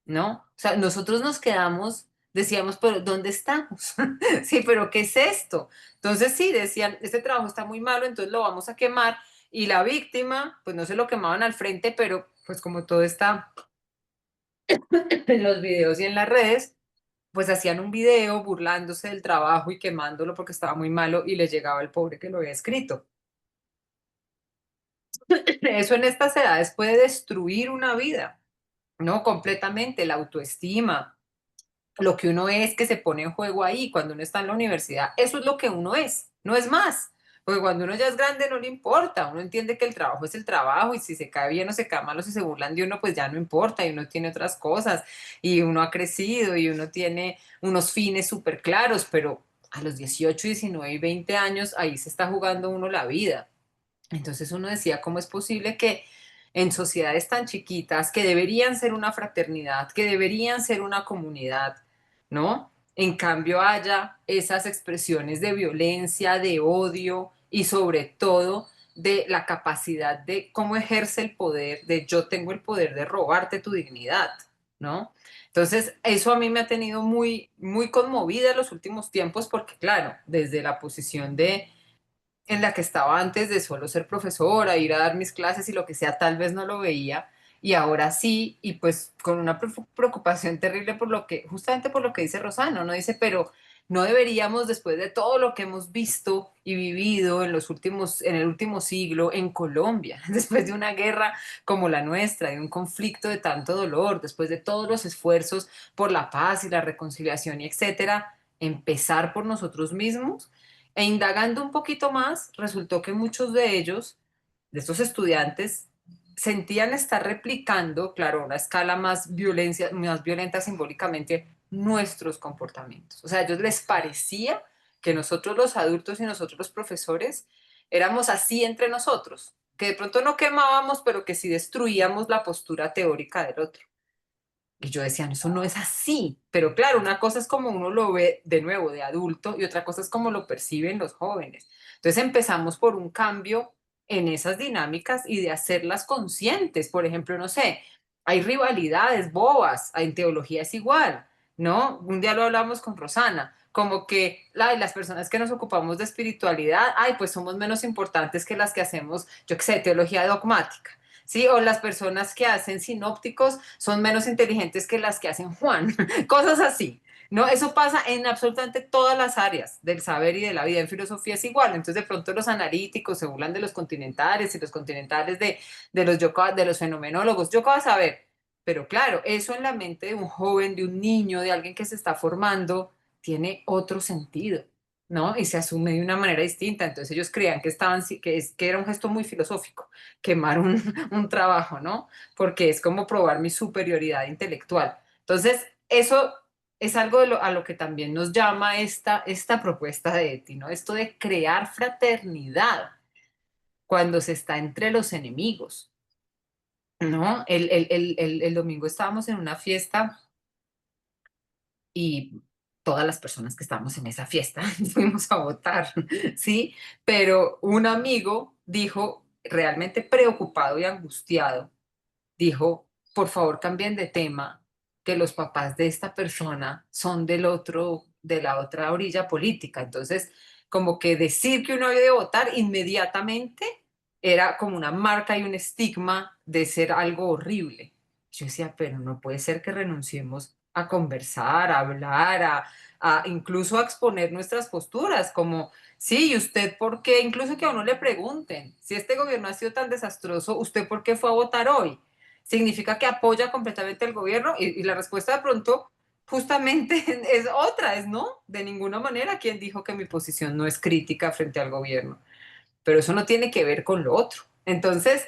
¿no? O sea, nosotros nos quedamos, decíamos, pero ¿dónde estamos? Sí, pero ¿qué es esto? Entonces sí, decían, este trabajo está muy malo, entonces lo vamos a quemar. Y la víctima, pues no se lo quemaban al frente, pero pues como todo está en los videos y en las redes, pues hacían un video burlándose del trabajo y quemándolo porque estaba muy malo y le llegaba al pobre que lo había escrito. Eso en estas edades puede destruir una vida, ¿no? Completamente la autoestima, lo que uno es que se pone en juego ahí cuando uno está en la universidad. Eso es lo que uno es, no es más. Porque cuando uno ya es grande no le importa, uno entiende que el trabajo es el trabajo y si se cae bien o se cae mal o si se burlan de uno, pues ya no importa y uno tiene otras cosas y uno ha crecido y uno tiene unos fines súper claros, pero a los 18, 19 y 20 años ahí se está jugando uno la vida. Entonces uno decía, ¿cómo es posible que en sociedades tan chiquitas, que deberían ser una fraternidad, que deberían ser una comunidad, ¿no? En cambio haya esas expresiones de violencia, de odio y sobre todo de la capacidad de cómo ejerce el poder, de yo tengo el poder de robarte tu dignidad, ¿no? Entonces, eso a mí me ha tenido muy, muy conmovida en los últimos tiempos porque, claro, desde la posición de en la que estaba antes de solo ser profesora, ir a dar mis clases y lo que sea, tal vez no lo veía. Y ahora sí, y pues con una preocupación terrible por lo que, justamente por lo que dice Rosana, no dice, pero no deberíamos, después de todo lo que hemos visto y vivido en los últimos, en el último siglo en Colombia, después de una guerra como la nuestra, de un conflicto de tanto dolor, después de todos los esfuerzos por la paz y la reconciliación y etcétera, empezar por nosotros mismos e indagando un poquito más, resultó que muchos de ellos, de estos estudiantes, sentían estar replicando, claro, a una escala más violenta simbólicamente, nuestros comportamientos. O sea, a ellos les parecía que nosotros los adultos y nosotros los profesores éramos así entre nosotros, que de pronto no quemábamos, pero que sí destruíamos la postura teórica del otro. Y yo decía, "No, eso no es así". Pero claro, una cosa es como uno lo ve de nuevo de adulto y otra cosa es como lo perciben los jóvenes. Entonces empezamos por un cambio en esas dinámicas y de hacerlas conscientes. Por ejemplo, no sé, hay rivalidades bobas, en teología es igual, ¿no? Un día lo hablamos con Rosana, como que las personas que nos ocupamos de espiritualidad, ay, pues somos menos importantes que las que hacemos, yo qué sé, teología dogmática. ¿Sí? O las personas que hacen sinópticos son menos inteligentes que las que hacen Juan, cosas así. ¿No? Eso pasa en absolutamente todas las áreas del saber y de la vida. En filosofía es igual. Entonces, de pronto los analíticos se burlan de los continentales y los continentales de los fenomenólogos. Yo qué vas a saber. Pero claro, eso en la mente de un joven, de un niño, de alguien que se está formando, tiene otro sentido, ¿no? Y se asume de una manera distinta. Entonces ellos creían que que era un gesto muy filosófico, quemar un trabajo, ¿no? Porque es como probar mi superioridad intelectual. Entonces, eso es algo a lo que también nos llama esta propuesta de Eti, ¿no? Esto de crear fraternidad cuando se está entre los enemigos, ¿no? El domingo estábamos en una fiesta y todas las personas que estábamos en esa fiesta fuimos a votar, ¿sí? Pero un amigo dijo, realmente preocupado y angustiado, dijo, por favor cambien de tema, que los papás de esta persona son de la otra orilla política. Entonces, como que decir que uno había de votar inmediatamente era como una marca y un estigma de ser algo horrible. Yo decía, pero no puede ser que renunciemos a conversar, a hablar, incluso a exponer nuestras posturas, como, sí, ¿y usted por qué? Incluso que a uno le pregunten, si este gobierno ha sido tan desastroso, ¿usted por qué fue a votar hoy? ¿Significa que apoya completamente al gobierno? Y la respuesta de pronto justamente es otra, es no, de ninguna manera. ¿Quién dijo que mi posición no es crítica frente al gobierno? Pero eso no tiene que ver con lo otro. Entonces,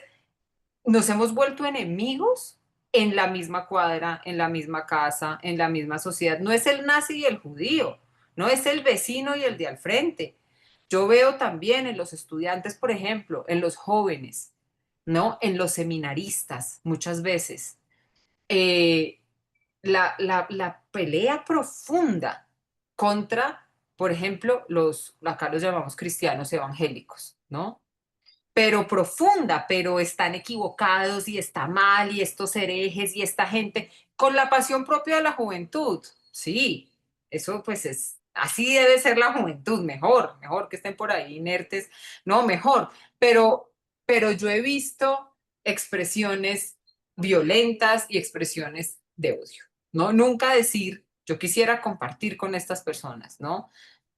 nos hemos vuelto enemigos en la misma cuadra, en la misma casa, en la misma sociedad. No es el nazi y el judío, no es el vecino y el de al frente. Yo veo también en los estudiantes, por ejemplo, en los jóvenes, ¿no? En los seminaristas, muchas veces, eh, la pelea profunda contra por ejemplo, acá los llamamos cristianos evangélicos, ¿no? Pero profunda, pero están equivocados y está mal y estos herejes y esta gente con la pasión propia de la juventud. Sí, eso pues así debe ser la juventud, mejor que estén por ahí inertes, no, mejor, pero yo he visto expresiones violentas y expresiones de odio, ¿no? Nunca decir, yo quisiera compartir con estas personas, ¿no?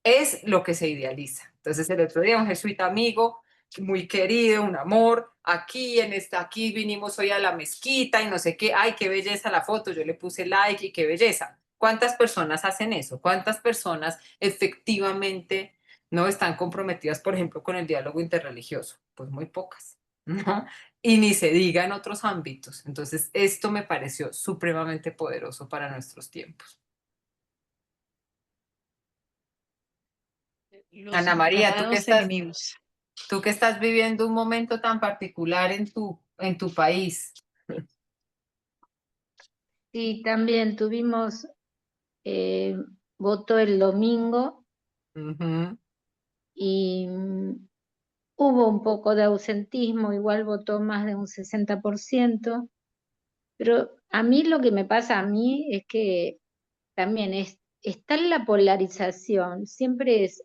Es lo que se idealiza. Entonces el otro día un jesuita amigo, muy querido, un amor, aquí vinimos hoy a la mezquita y no sé qué, ay, qué belleza la foto, yo le puse like y qué belleza. ¿Cuántas personas hacen eso? ¿Cuántas personas efectivamente no están comprometidas, por ejemplo, con el diálogo interreligioso? Pues muy pocas, ¿no? Y ni se diga en otros ámbitos. Entonces, esto me pareció supremamente poderoso para nuestros tiempos. Los Ana María, malvados enemigos. tú que estás viviendo un momento tan particular en tu país. Sí, también tuvimos voto el domingo Ujú. y hubo un poco de ausentismo, igual votó más de un 60%, pero a mí lo que me pasa a mí es que también está en la polarización, siempre es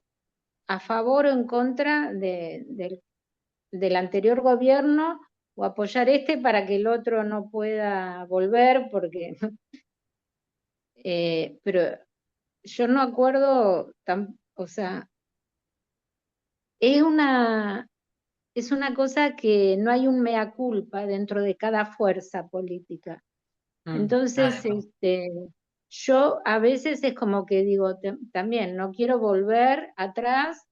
a favor o en contra del anterior gobierno o apoyar este para que el otro no pueda volver, porque pero yo no acuerdo, o sea, es es una cosa que no hay un mea culpa dentro de cada fuerza política. Entonces, Claro. yo a veces es como que digo, también no quiero volver atrás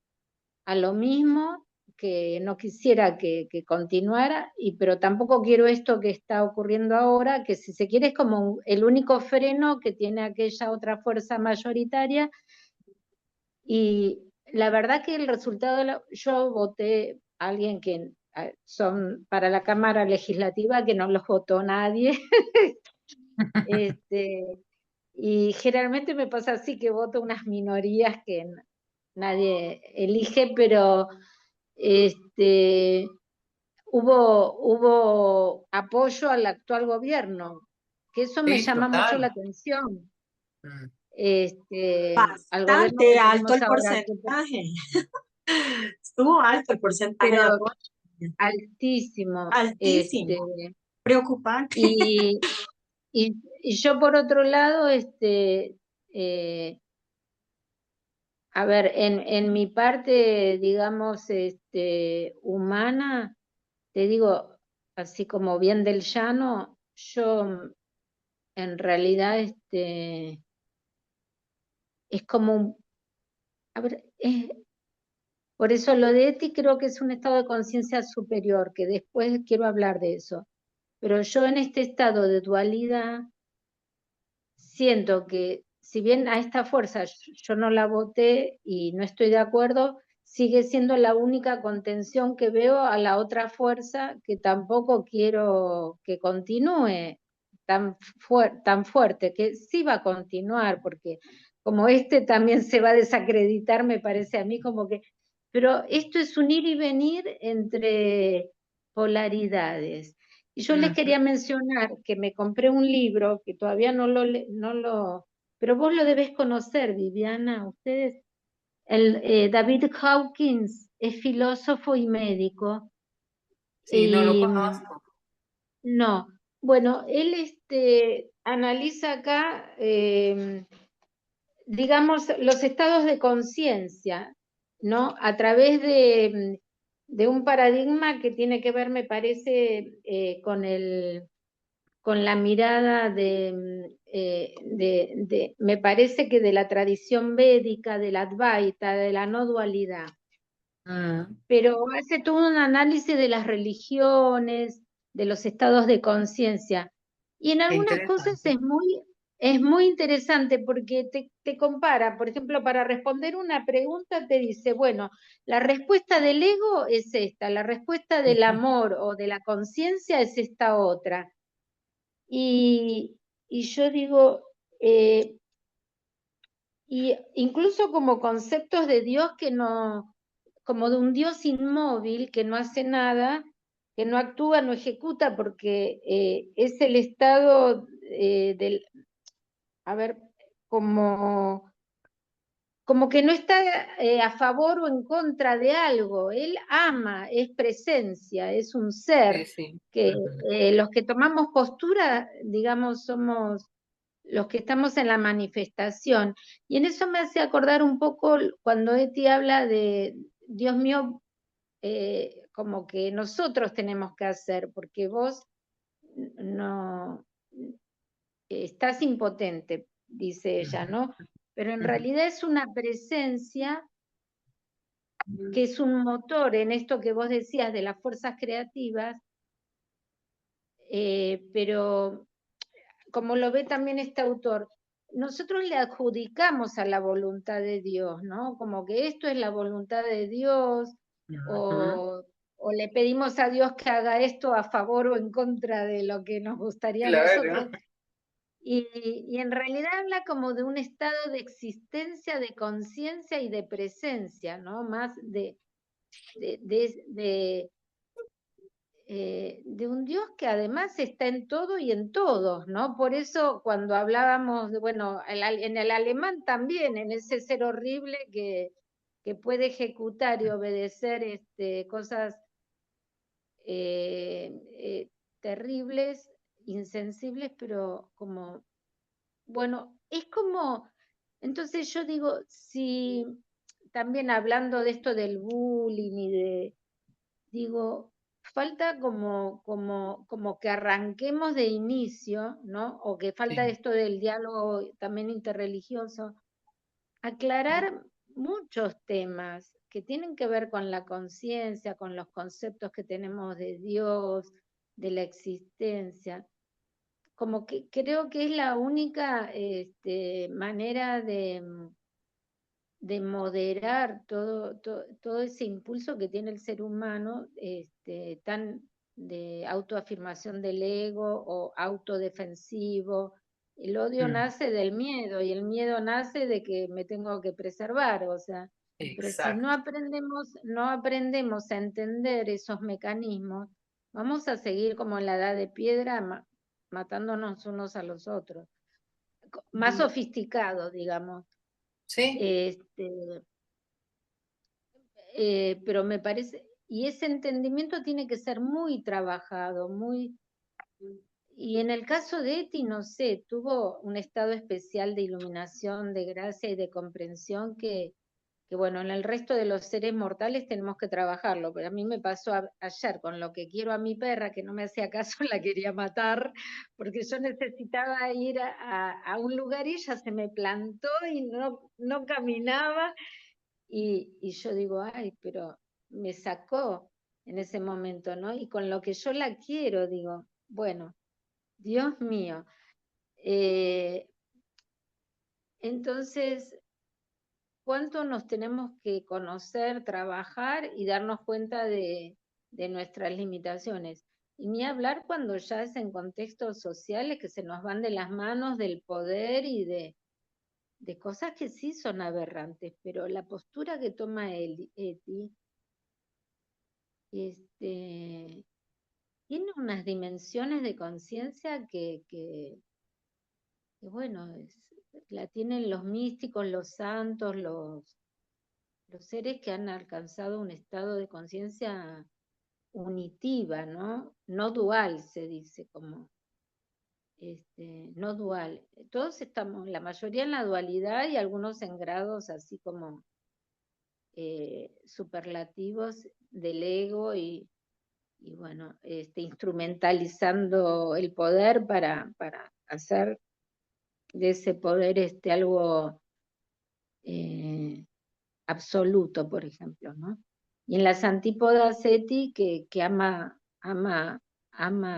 a lo mismo, que no quisiera que continuara, pero tampoco quiero esto que está ocurriendo ahora, que si se quiere es como el único freno que tiene aquella otra fuerza mayoritaria. Y la verdad que el resultado, yo voté a alguien que son para la Cámara Legislativa, que no los votó nadie. Este, y generalmente me pasa así, que voto unas minorías que nadie elige, pero hubo apoyo al actual gobierno, que eso me Sí, llama mucho la total. atención. Mm. Al gobierno Bastante que alto tenemos el ahora, porcentaje. Estuvo alto el porcentaje de pero apoyo. altísimo. Altísimo. Preocupante. Y, y yo por otro lado, eh, a ver, en mi parte, digamos, humana, te digo, así como bien del llano, yo en realidad es como a ver, por eso lo de Eti creo que es un estado de conciencia superior, que después quiero hablar de eso. Pero yo en este estado de dualidad siento que si bien a esta fuerza yo no la voté y no estoy de acuerdo, sigue siendo la única contención que veo a la otra fuerza, que tampoco quiero que continúe tan fuerte, que sí va a continuar, porque como también se va a desacreditar, me parece a mí como que, pero esto es un ir y venir entre polaridades. Y yo les Ujú. quería mencionar que me compré un libro que todavía pero vos lo debés conocer, Viviana, ustedes. David Hawkins es filósofo y médico. Sí, no lo Y conozco. no, bueno, él analiza acá, digamos, los estados de conciencia, ¿no? A través de un paradigma que tiene que ver, me parece, con la mirada me parece que de la tradición védica, de la Advaita, de la no dualidad, Mm. pero hace todo un análisis de las religiones, de los estados de conciencia, y en Qué algunas cosas interesante. es muy interesante porque te compara, por ejemplo, para responder una pregunta te dice, bueno, la respuesta del ego es esta, la respuesta del amor o de la conciencia es esta otra. Y yo digo, y incluso como conceptos de Dios que no, como de un Dios inmóvil que no hace nada, que no actúa, no ejecuta, porque es el estado del, a ver, como que no está a favor o en contra de algo. Él ama, es presencia, es un ser, sí. que Ujú. los que tomamos postura, digamos, somos los que estamos en la manifestación. Y en eso me hace acordar un poco cuando Eti habla de, Dios mío, como que nosotros tenemos que hacer, porque vos no estás impotente, dice ella, ¿no? Pero en Ujú. realidad es una presencia que es un motor en esto que vos decías de las fuerzas creativas, pero como lo ve también este autor, nosotros le adjudicamos a la voluntad de Dios, ¿no? Como que esto es la voluntad de Dios, Ujú. o le pedimos a Dios que haga esto a favor o en contra de lo que nos gustaría a nosotros. Claro. Y en realidad habla como de un estado de existencia, de conciencia y de presencia, ¿no? Más de un Dios que además está en todo y en todos, ¿no? Por eso cuando hablábamos, bueno, en el alemán también, en ese ser horrible que puede ejecutar y obedecer cosas eh, eh, terribles, insensibles, pero como, bueno, es como, entonces yo digo, si también hablando de esto del bullying y digo, falta como que arranquemos de inicio, ¿no? O que falta Sí. esto del diálogo también interreligioso, aclarar muchos temas que tienen que ver con la conciencia, con los conceptos que tenemos de Dios, de la existencia. Como que creo que es la única manera de moderar todo ese impulso que tiene el ser humano, tan de autoafirmación del ego o autodefensivo. El odio Mm. nace del miedo y el miedo nace de que me tengo que preservar, o sea, pero si Exacto. no aprendemos a entender esos mecanismos, vamos a seguir como en la edad de piedra matándonos unos a los otros, más sofisticado, digamos. Sí. Este, pero me parece, y ese entendimiento tiene que ser muy trabajado, y en el caso de Eti, no sé, tuvo un estado especial de iluminación, de gracia y de comprensión que bueno, en el resto de los seres mortales tenemos que trabajarlo, pero a mí me pasó ayer con lo que quiero a mi perra, que no me hacía caso, la quería matar, porque yo necesitaba ir a un lugar y ella se me plantó y no caminaba, y yo digo, ay, pero me sacó en ese momento, ¿no? Y con lo que yo la quiero, digo, bueno, Dios mío. Eh, entonces, ¿cuánto nos tenemos que conocer, trabajar y darnos cuenta de nuestras limitaciones? Y ni hablar cuando ya es en contextos sociales que se nos van de las manos del poder y de cosas que sí son aberrantes, pero la postura que toma Eti, tiene unas dimensiones de conciencia que bueno, la tienen los místicos, los santos, los seres que han alcanzado un estado de conciencia unitiva, ¿no? No dual, se dice, como, no dual. Todos estamos, la mayoría en la dualidad y algunos en grados así como superlativos del ego y bueno, instrumentalizando el poder para hacer de ese poder algo absoluto, por ejemplo, ¿no? Y en las antípodas Eti, que ama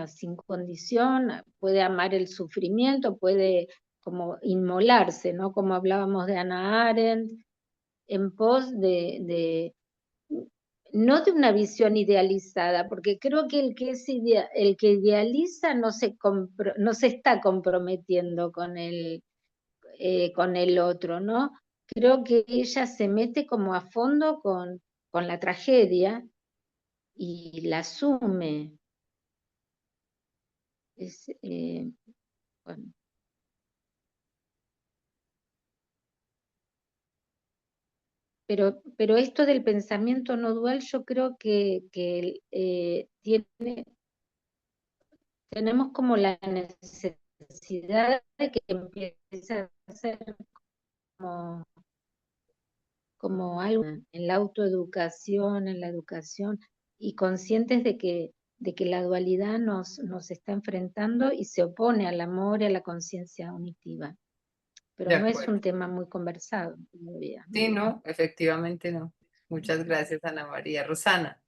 sin condición, puede amar el sufrimiento, puede como inmolarse, ¿no? Como hablábamos de Hannah Arendt, en pos no de una visión idealizada, porque creo que el que idealiza no se está comprometiendo con con el otro, ¿no? Creo que ella se mete como a fondo con la tragedia y la asume. Bueno. Pero esto del pensamiento no dual, yo creo que tenemos como la necesidad de que empiece a ser como algo en la autoeducación, en la educación, y conscientes de que la dualidad nos está enfrentando y se opone al amor y a la conciencia unitiva. Pero De no es acuerdo. un tema muy conversado todavía. Sí, no, efectivamente no. Muchas gracias, Ana María. Rosana.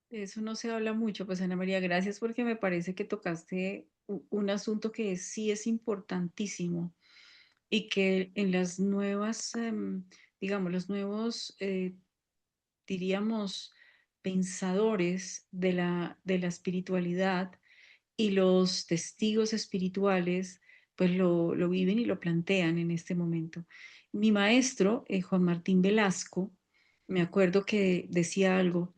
De eso no se habla mucho, pues Ana María, gracias porque me parece que tocaste un asunto que sí es importantísimo y que en las nuevas, digamos, los nuevos, diríamos, pensadores de la espiritualidad y los testigos espirituales, pues lo viven y lo plantean en este momento. Mi maestro, Juan Martín Velasco, me acuerdo que decía algo,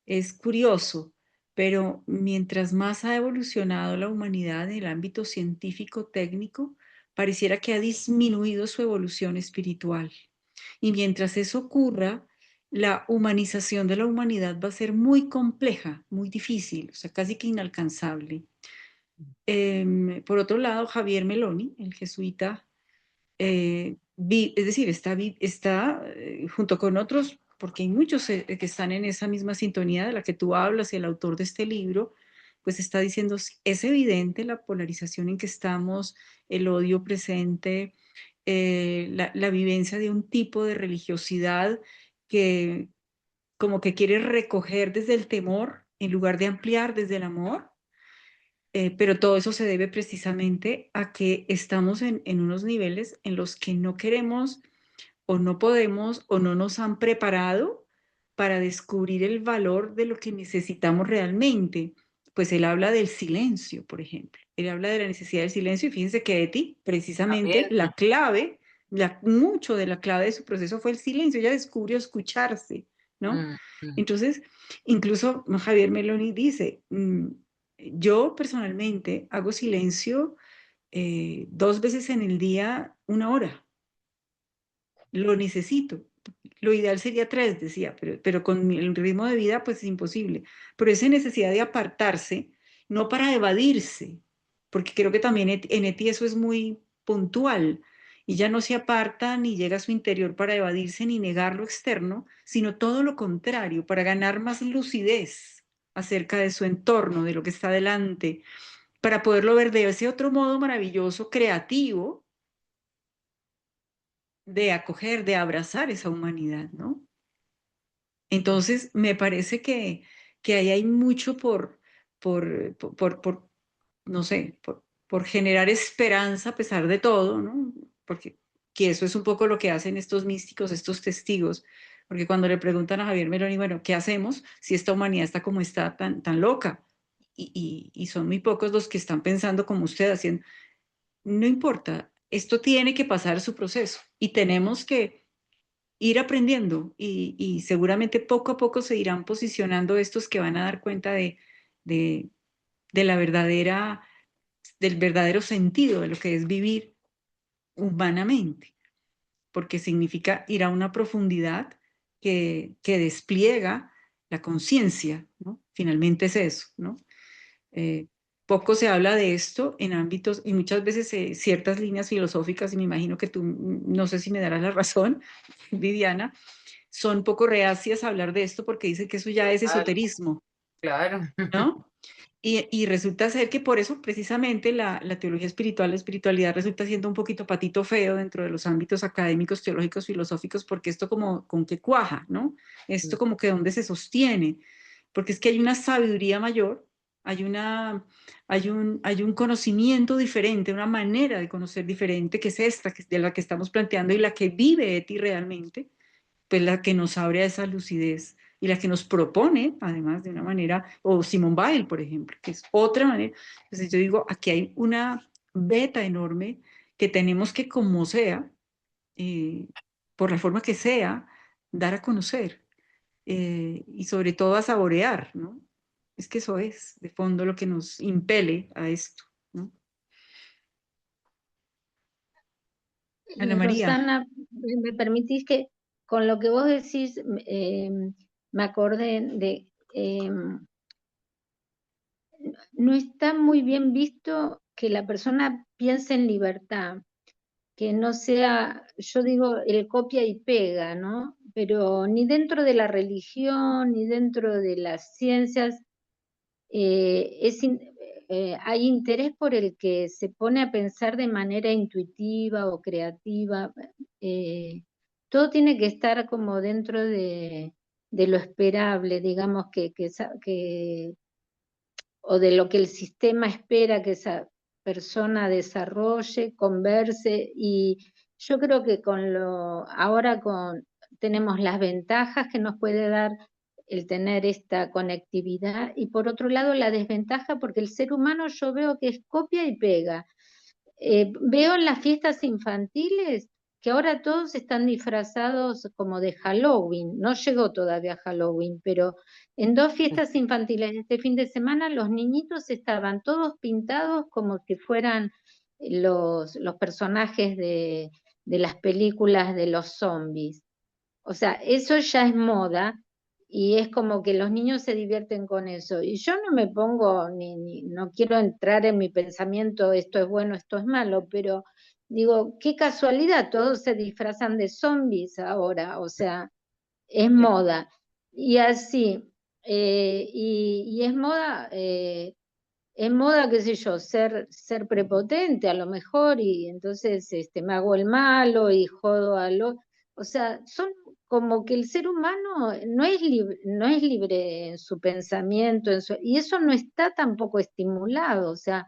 es curioso, pero mientras más ha evolucionado la humanidad en el ámbito científico técnico, pareciera que ha disminuido su evolución espiritual. Y mientras eso ocurra, la humanización de la humanidad va a ser muy compleja, muy difícil, o sea, casi que inalcanzable. Por otro lado, Javier Meloni, el jesuita, es decir, está junto con otros, porque hay muchos que están en esa misma sintonía de la que tú hablas y el autor de este libro, pues está diciendo, es evidente la polarización en que estamos, el odio presente, la vivencia de un tipo de religiosidad que como que quiere recoger desde el temor en lugar de ampliar desde el amor. Pero todo eso se debe precisamente a que estamos en unos niveles en los que no queremos o no podemos o no nos han preparado para descubrir el valor de lo que necesitamos realmente. Pues él habla del silencio, por ejemplo. Él habla de la necesidad del silencio y fíjense que Eti, precisamente También. la clave, mucho de la clave de su proceso fue el silencio. Ella descubrió escucharse, ¿no? Entonces, incluso Javier Meloni dice, yo personalmente hago silencio 2 veces en el día, 1 hora. Lo necesito. Lo ideal sería 3, decía, pero con el ritmo de vida, pues es imposible. Pero esa necesidad de apartarse, no para evadirse, porque creo que también en Eti eso es muy puntual. Y ya no se aparta ni llega a su interior para evadirse ni negar lo externo, sino todo lo contrario, para ganar más lucidez acerca de su entorno, de lo que está delante, para poderlo ver de ese otro modo maravilloso, creativo, de acoger, de abrazar esa humanidad, ¿no? Entonces, me parece que ahí hay mucho por no sé, por generar esperanza a pesar de todo, ¿no? Porque que eso es un poco lo que hacen estos místicos, estos testigos, porque cuando le preguntan a Javier Meloni, bueno, ¿qué hacemos si esta humanidad está como está, tan loca? Y son muy pocos los que están pensando como usted, haciendo, no importa, esto tiene que pasar su proceso y tenemos que ir aprendiendo y seguramente poco a poco se irán posicionando estos que van a dar cuenta de, de la verdadera, del verdadero sentido de lo que es vivir humanamente, porque significa ir a una profundidad que despliega la conciencia, ¿no? Finalmente es eso, ¿no? Eh, Poco se habla de esto en ámbitos y muchas veces ciertas líneas filosóficas, y me imagino que tú, no sé si me darás la razón, Viviana, son poco reacias a hablar de esto porque dicen que eso ya es esoterismo, Claro. ¿no? Y resulta ser que por eso precisamente la teología espiritual, la espiritualidad resulta siendo un poquito patito feo dentro de los ámbitos académicos, teológicos, filosóficos, porque esto como con qué cuaja, ¿no? Esto como que dónde se sostiene, porque es que hay una sabiduría mayor, hay un conocimiento diferente, una manera de conocer diferente, que es esta, de la que estamos planteando y la que vive Eti realmente, pues la que nos abre a esa lucidez y la que nos propone, además, de una manera, o Simone Weil, por ejemplo, que es otra manera. Entonces yo digo, aquí hay una beta enorme que tenemos que, como sea, por la forma que sea, dar a conocer y sobre todo a saborear, ¿no? Es que eso es, de fondo, lo que nos impele a esto, ¿no? Ana María. Rosana, ¿me permitís que con lo que vos decís me acordé de, no está muy bien visto que la persona piense en libertad, que no sea, yo digo, el copia y pega, ¿no? Pero ni dentro de la religión, ni dentro de las ciencias, hay interés por el que se pone a pensar de manera intuitiva o creativa. eh, Todo tiene que estar como dentro de lo esperable, digamos, o de lo que el sistema espera que esa persona desarrolle, converse, y yo creo que tenemos las ventajas que nos puede dar el tener esta conectividad, y por otro lado la desventaja, porque el ser humano yo veo que es copia y pega. Veo en las fiestas infantiles que ahora todos están disfrazados como de Halloween. No llegó todavía Halloween, pero en dos fiestas infantiles de este fin de semana los niñitos estaban todos pintados como si fueran los personajes de las películas de los zombies. O sea, eso ya es moda y es como que los niños se divierten con eso. Y yo no me pongo, no quiero entrar en mi pensamiento, esto es bueno, esto es malo, pero digo, qué casualidad, todos se disfrazan de zombies ahora, o sea, es moda. Y así, y es moda, qué sé yo, ser prepotente a lo mejor, y entonces me hago el malo y jodo a lo. O sea, son como que el ser humano no es libre en su pensamiento, y eso no está tampoco estimulado. O sea,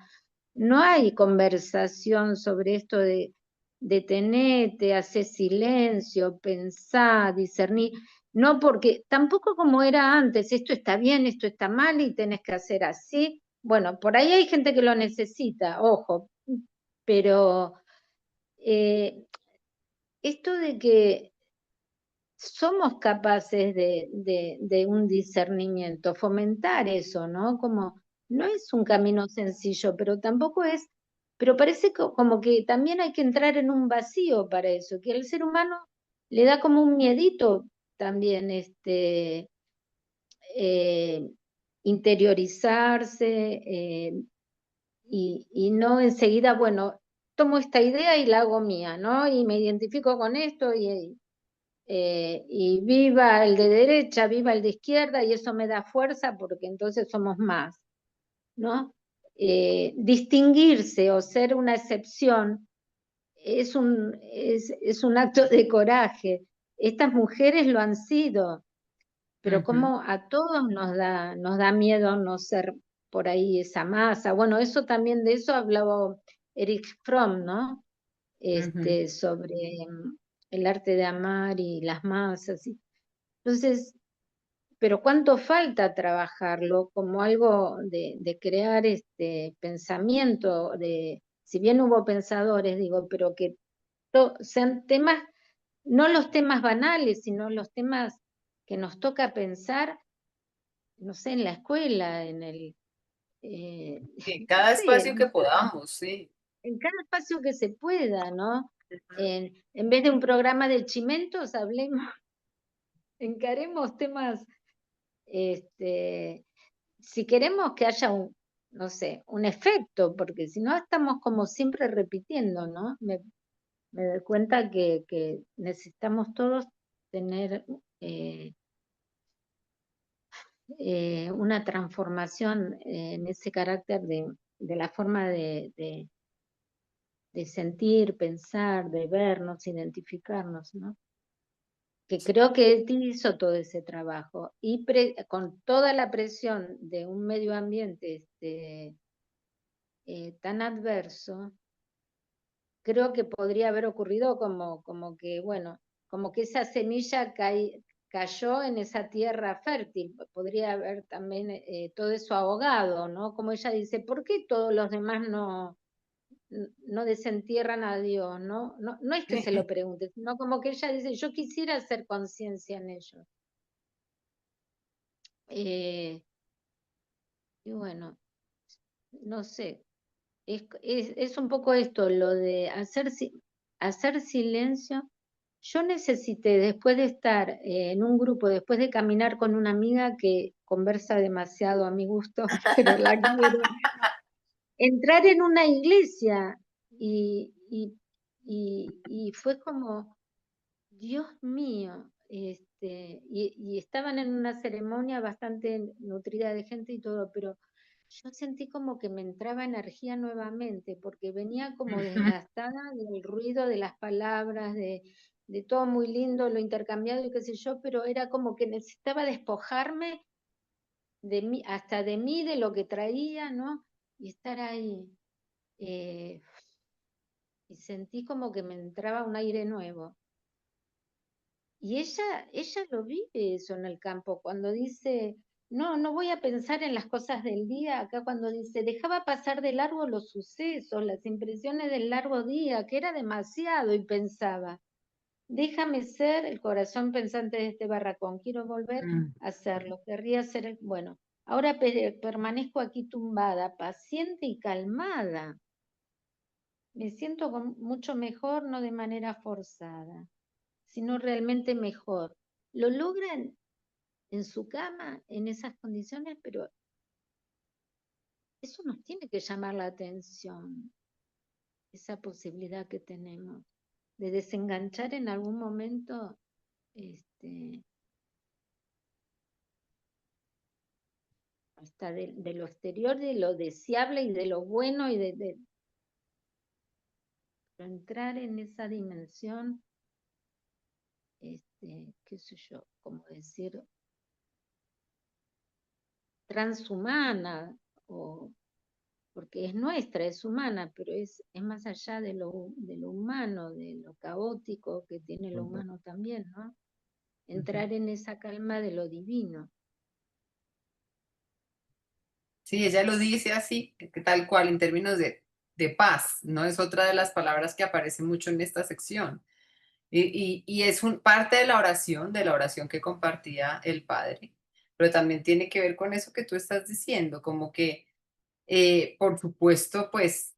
no hay conversación sobre esto de detenete, hacer silencio, pensar, discernir. No, porque tampoco como era antes, esto está bien, esto está mal y tenés que hacer así. Bueno, por ahí hay gente que lo necesita, ojo, pero eh, esto de que somos capaces de un discernimiento, fomentar eso, ¿no? Como no es un camino sencillo, pero tampoco es, pero parece como que también hay que entrar en un vacío para eso, que al ser humano le da como un miedito también eh, interiorizarse, y no enseguida, bueno, tomo esta idea y la hago mía, ¿no? Y me identifico con esto y viva el de derecha, viva el de izquierda, y eso me da fuerza porque entonces somos más, ¿no? Distinguirse o ser una excepción es un acto de coraje. Estas mujeres lo han sido, pero Ujú, como a todos nos da miedo no ser por ahí esa masa. Bueno, eso también, de eso hablaba Erich Fromm, ¿no? ujú. Sobre el arte de amar y las masas. Entonces, pero cuánto falta trabajarlo como algo de crear este pensamiento, si bien hubo pensadores, digo, pero que sean temas, no los temas banales, sino los temas que nos toca pensar, no sé, en la escuela, En no cada sé, espacio que podamos, sí. en cada espacio que se pueda, ¿no? En vez de un programa de chimentos, hablemos, encaremos temas, este, si queremos que haya no sé, un efecto, porque si no estamos como siempre repitiendo, ¿no? Me doy cuenta que necesitamos todos tener una transformación en ese carácter de la forma de sentir, pensar, de vernos, identificarnos, ¿no? Que creo que él hizo todo ese trabajo, y con toda la presión de un medio ambiente tan adverso, creo que podría haber ocurrido como que, bueno, como que esa semilla cayó en esa tierra fértil. Podría haber también todo eso ahogado, ¿no? Como ella dice, ¿por qué todos los demás no desentierran a Dios, ¿no? No es que se lo pregunte, sino como que ella dice, yo quisiera hacer conciencia en ellos. Y bueno, no sé, es un poco esto, lo de hacer silencio. Yo necesité, después de estar en un grupo, después de caminar con una amiga que conversa demasiado a mi gusto, pero la quiero, entrar en una iglesia y fue como, Dios mío, y estaban en una ceremonia bastante nutrida de gente y todo, pero yo sentí como que me entraba energía nuevamente, porque venía como desgastada del ruido de las palabras, de todo muy lindo, lo intercambiado y qué sé yo, pero era como que necesitaba despojarme de mí, hasta de mí, de lo que traía, ¿no? Y estar ahí. eh, y sentí como que me entraba un aire nuevo. Y ella lo vive eso en el campo, cuando dice, no voy a pensar en las cosas del día, acá cuando dice, dejaba pasar de largo los sucesos, las impresiones del largo día, que era demasiado, y pensaba, déjame ser el corazón pensante de este barracón, quiero volver a hacerlo, querría ser, bueno, ahora permanezco aquí tumbada, paciente y calmada, me siento mucho mejor, no de manera forzada, sino realmente mejor. Lo logran en su cama, en esas condiciones, pero eso nos tiene que llamar la atención, esa posibilidad que tenemos de desenganchar en algún momento hasta de lo exterior, de lo deseable y de lo bueno, y de entrar en esa dimensión, qué sé yo, como decir, transhumana, porque es nuestra, es humana, pero es más allá de lo humano, de lo caótico que tiene lo humano también, ¿no? Entrar en esa calma de lo divino. Sí, ella lo dice así, que tal cual, en términos de paz, ¿no? Es otra de las palabras que aparece mucho en esta sección. Y es parte de la oración que compartía el padre, pero también tiene que ver con eso que tú estás diciendo, como que, por supuesto, pues,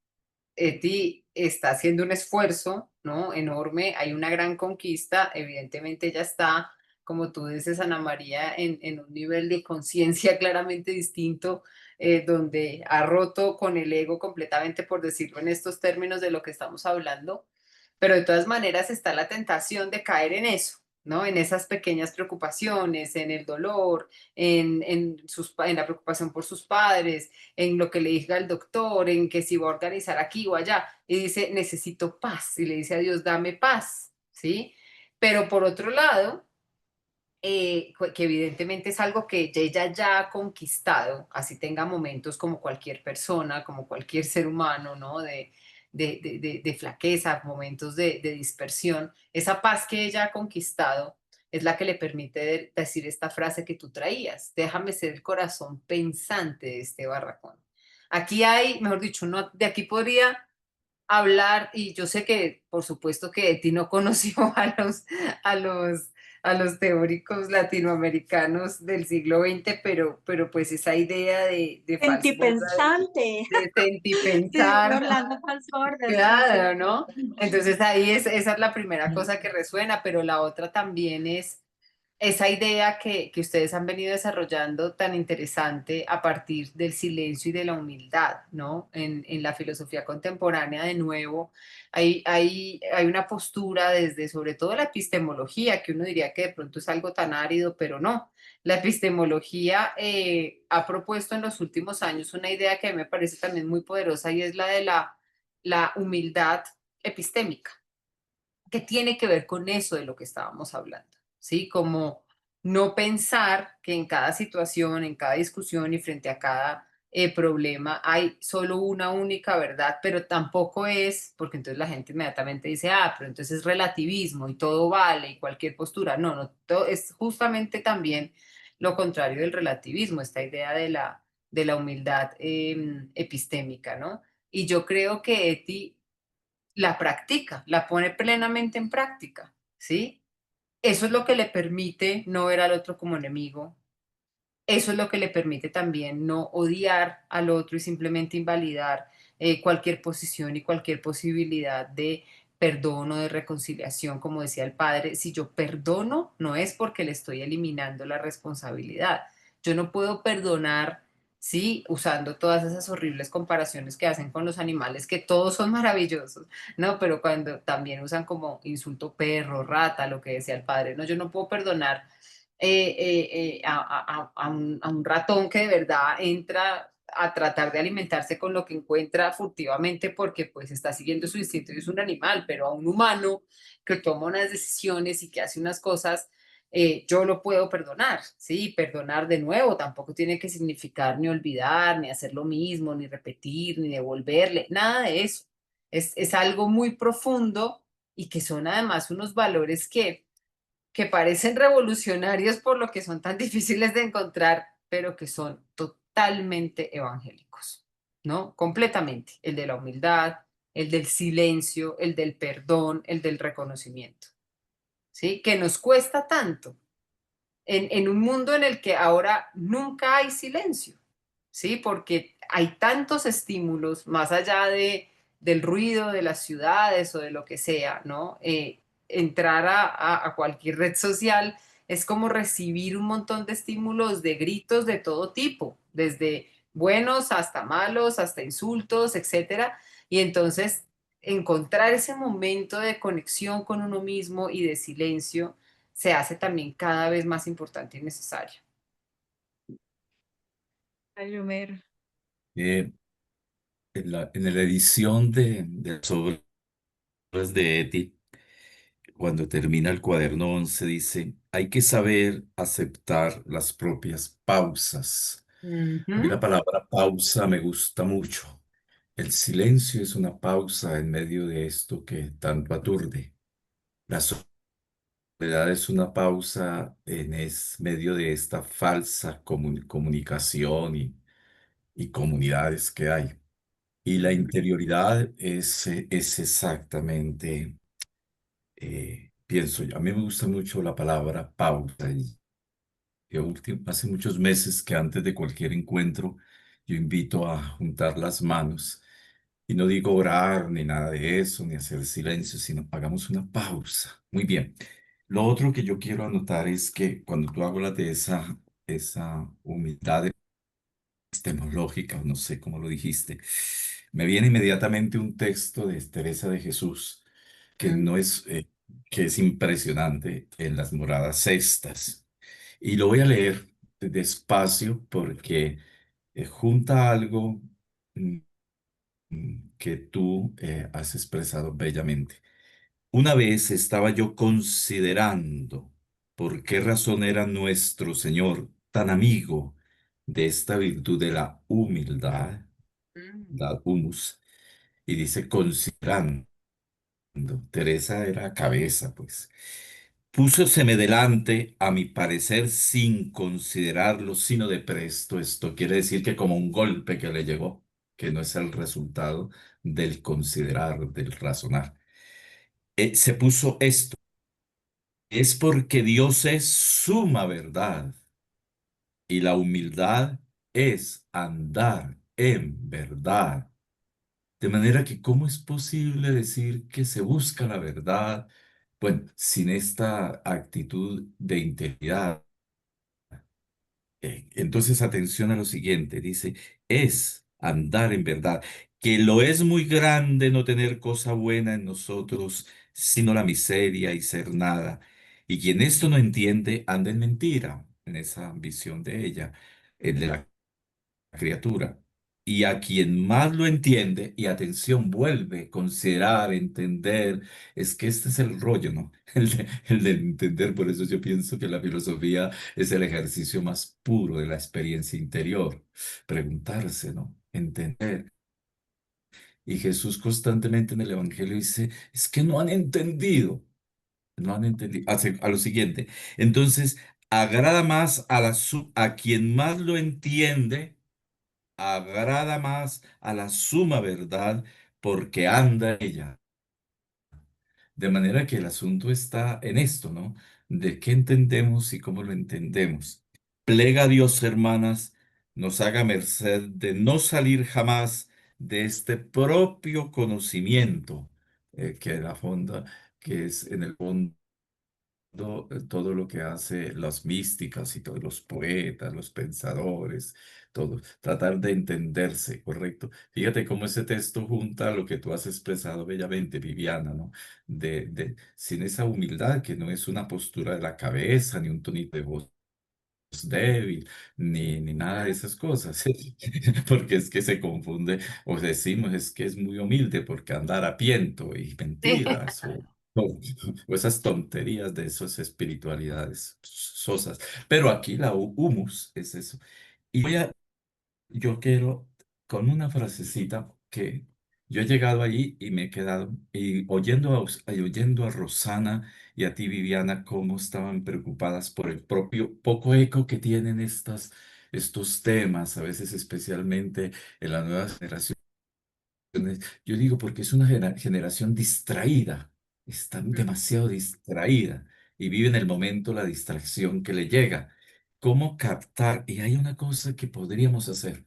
Eti está haciendo un esfuerzo, ¿no? Enorme, hay una gran conquista, evidentemente ella está, como tú dices, Ana María, en un nivel de conciencia claramente distinto, donde ha roto con el ego completamente, por decirlo en estos términos de lo que estamos hablando, pero de todas maneras está la tentación de caer en eso, ¿no? En esas pequeñas preocupaciones, en el dolor, en la preocupación por sus padres, en lo que le diga el doctor, en que si va a organizar aquí o allá, y dice, necesito paz, y le dice a Dios, dame paz, ¿sí? Pero por otro lado, que evidentemente es algo que ella ya ha conquistado, así tenga momentos como cualquier persona, como cualquier ser humano, ¿no? De flaqueza, momentos de dispersión, esa paz que ella ha conquistado es la que le permite decir esta frase que tú traías, déjame ser el corazón pensante de este barracón. Aquí hay, mejor dicho, no, de aquí podría hablar, y yo sé que por supuesto que Eti no conoció a los, a los teóricos latinoamericanos del siglo XX, pero pues esa idea de Sentipensante. de Sí, sentipensar, Orlando Falsborda, sí, sí. claro, ¿no? Entonces ahí esa es la primera cosa que resuena, pero la otra también es esa idea que ustedes han venido desarrollando tan interesante a partir del silencio y de la humildad, ¿no? En la filosofía contemporánea, de nuevo, hay una postura desde sobre todo la epistemología, que uno diría que de pronto es algo tan árido, pero no. La epistemología ha propuesto en los últimos años una idea que a mí me parece también muy poderosa y es la de la humildad epistémica, que tiene que ver con eso de lo que estábamos hablando, ¿sí? Como no pensar que en cada situación, en cada discusión y frente a cada problema hay solo una única verdad, pero tampoco es, porque entonces la gente inmediatamente dice, pero entonces es relativismo y todo vale y cualquier postura. No, no, es justamente también lo contrario del relativismo, esta idea de la humildad epistémica, ¿no? Y yo creo que Eti la practica, la pone plenamente en práctica, ¿sí? Eso es lo que le permite no ver al otro como enemigo. Eso es lo que le permite también no odiar al otro y simplemente invalidar cualquier posición y cualquier posibilidad de perdón o de reconciliación, como decía el padre. Si yo perdono, no es porque le estoy eliminando la responsabilidad. Yo no puedo perdonar, sí, usando todas esas horribles comparaciones que hacen con los animales, que todos son maravillosos, ¿no? Pero cuando también usan como insulto perro, rata, lo que decía el padre, ¿no? Yo no puedo perdonar a un ratón que de verdad entra a tratar de alimentarse con lo que encuentra furtivamente porque pues está siguiendo su instinto y es un animal, pero a un humano que toma unas decisiones y que hace unas cosas, yo lo puedo perdonar, ¿sí? Perdonar de nuevo tampoco tiene que significar ni olvidar, ni hacer lo mismo, ni repetir, ni devolverle, nada de eso. Es algo muy profundo y que son además unos valores que parecen revolucionarios por lo que son tan difíciles de encontrar, pero que son totalmente evangélicos, ¿no? Completamente. El de la humildad, el del silencio, el del perdón, el del reconocimiento, ¿sí? Que nos cuesta tanto en un mundo en el que ahora nunca hay silencio, ¿sí? Porque hay tantos estímulos más allá del ruido de las ciudades o de lo que sea, ¿no? Entrar a cualquier red social es como recibir un montón de estímulos, de gritos de todo tipo, desde buenos hasta malos, hasta insultos, etcétera. Y entonces encontrar ese momento de conexión con uno mismo y de silencio se hace también cada vez más importante y necesario. Ay, Homero. Eh, en la edición de las obras de Eti, cuando termina el cuaderno 11 dice, hay que saber aceptar las propias pausas. A mí Ujú. la palabra pausa me gusta mucho. El silencio es una pausa en medio de esto que tanto aturde. La soledad es una pausa en medio de esta falsa comunicación y comunidades que hay. Y la interioridad es exactamente, pienso yo, a mí me gusta mucho la palabra pausa. Hace muchos meses que antes de cualquier encuentro yo invito a juntar las manos y no digo orar ni nada de eso, ni hacer silencio, sino hagamos una pausa. Muy bien. Lo otro que yo quiero anotar es que cuando tú hablas de esa humildad epistemológica, no sé cómo lo dijiste, me viene inmediatamente un texto de Teresa de Jesús que Mm. no es, que es impresionante en las moradas sextas. Y lo voy a leer despacio porque junta algo mm, que tú has expresado bellamente. Una vez estaba yo considerando por qué razón era nuestro Señor tan amigo de esta virtud de la humildad, Mm. la humus, y dice considerando. Teresa era cabeza, pues. Púsoseme delante, a mi parecer, sin considerarlo, sino de presto. Esto quiere decir que como un golpe que le llegó, que no es el resultado del considerar, del razonar. Se puso esto. Es porque Dios es suma verdad y la humildad es andar en verdad. De manera que, ¿cómo es posible decir que se busca la verdad? Bueno, sin esta actitud de integridad. Entonces, atención a lo siguiente, dice, es andar en verdad, que lo es muy grande no tener cosa buena en nosotros, sino la miseria y ser nada. Y quien esto no entiende, anda en mentira, en esa visión de ella, el de la criatura. Y a quien más lo entiende, y atención, vuelve, considerar, entender, es que este es el rollo, ¿no? El de entender, por eso yo pienso que la filosofía es el ejercicio más puro de la experiencia interior. Preguntarse, ¿no? Entender. Y Jesús constantemente en el Evangelio dice, es que no han entendido, no han entendido. A lo siguiente, entonces, agrada más a quien más lo entiende agrada más a la suma verdad porque anda en ella. De manera que el asunto está en esto, ¿no? De qué entendemos y cómo lo entendemos. Plega a Dios, hermanas, nos haga merced de no salir jamás de este propio conocimiento que la fonda, que es en el fondo todo lo que hace las místicas y todos los poetas, los pensadores, todo, tratar de entenderse, ¿correcto? Fíjate cómo ese texto junta lo que tú has expresado bellamente, Viviana, ¿no? Sin esa humildad que no es una postura de la cabeza, ni un tonito de voz débil, ni nada de esas cosas, porque es que se confunde, o decimos es que es muy humilde porque andar a piento y mentiras, o esas tonterías de esas espiritualidades sosas. Pero aquí la humus es eso. Y yo quiero, con una frasecita que yo he llegado allí y me he quedado, y oyendo a Rosana y a ti, Viviana, cómo estaban preocupadas por el propio poco eco que tienen estos temas, a veces especialmente en las nuevas generaciones. Yo digo porque es una generación distraída, está demasiado distraída y vive en el momento la distracción que le llega. ¿Cómo captar? Y hay una cosa que podríamos hacer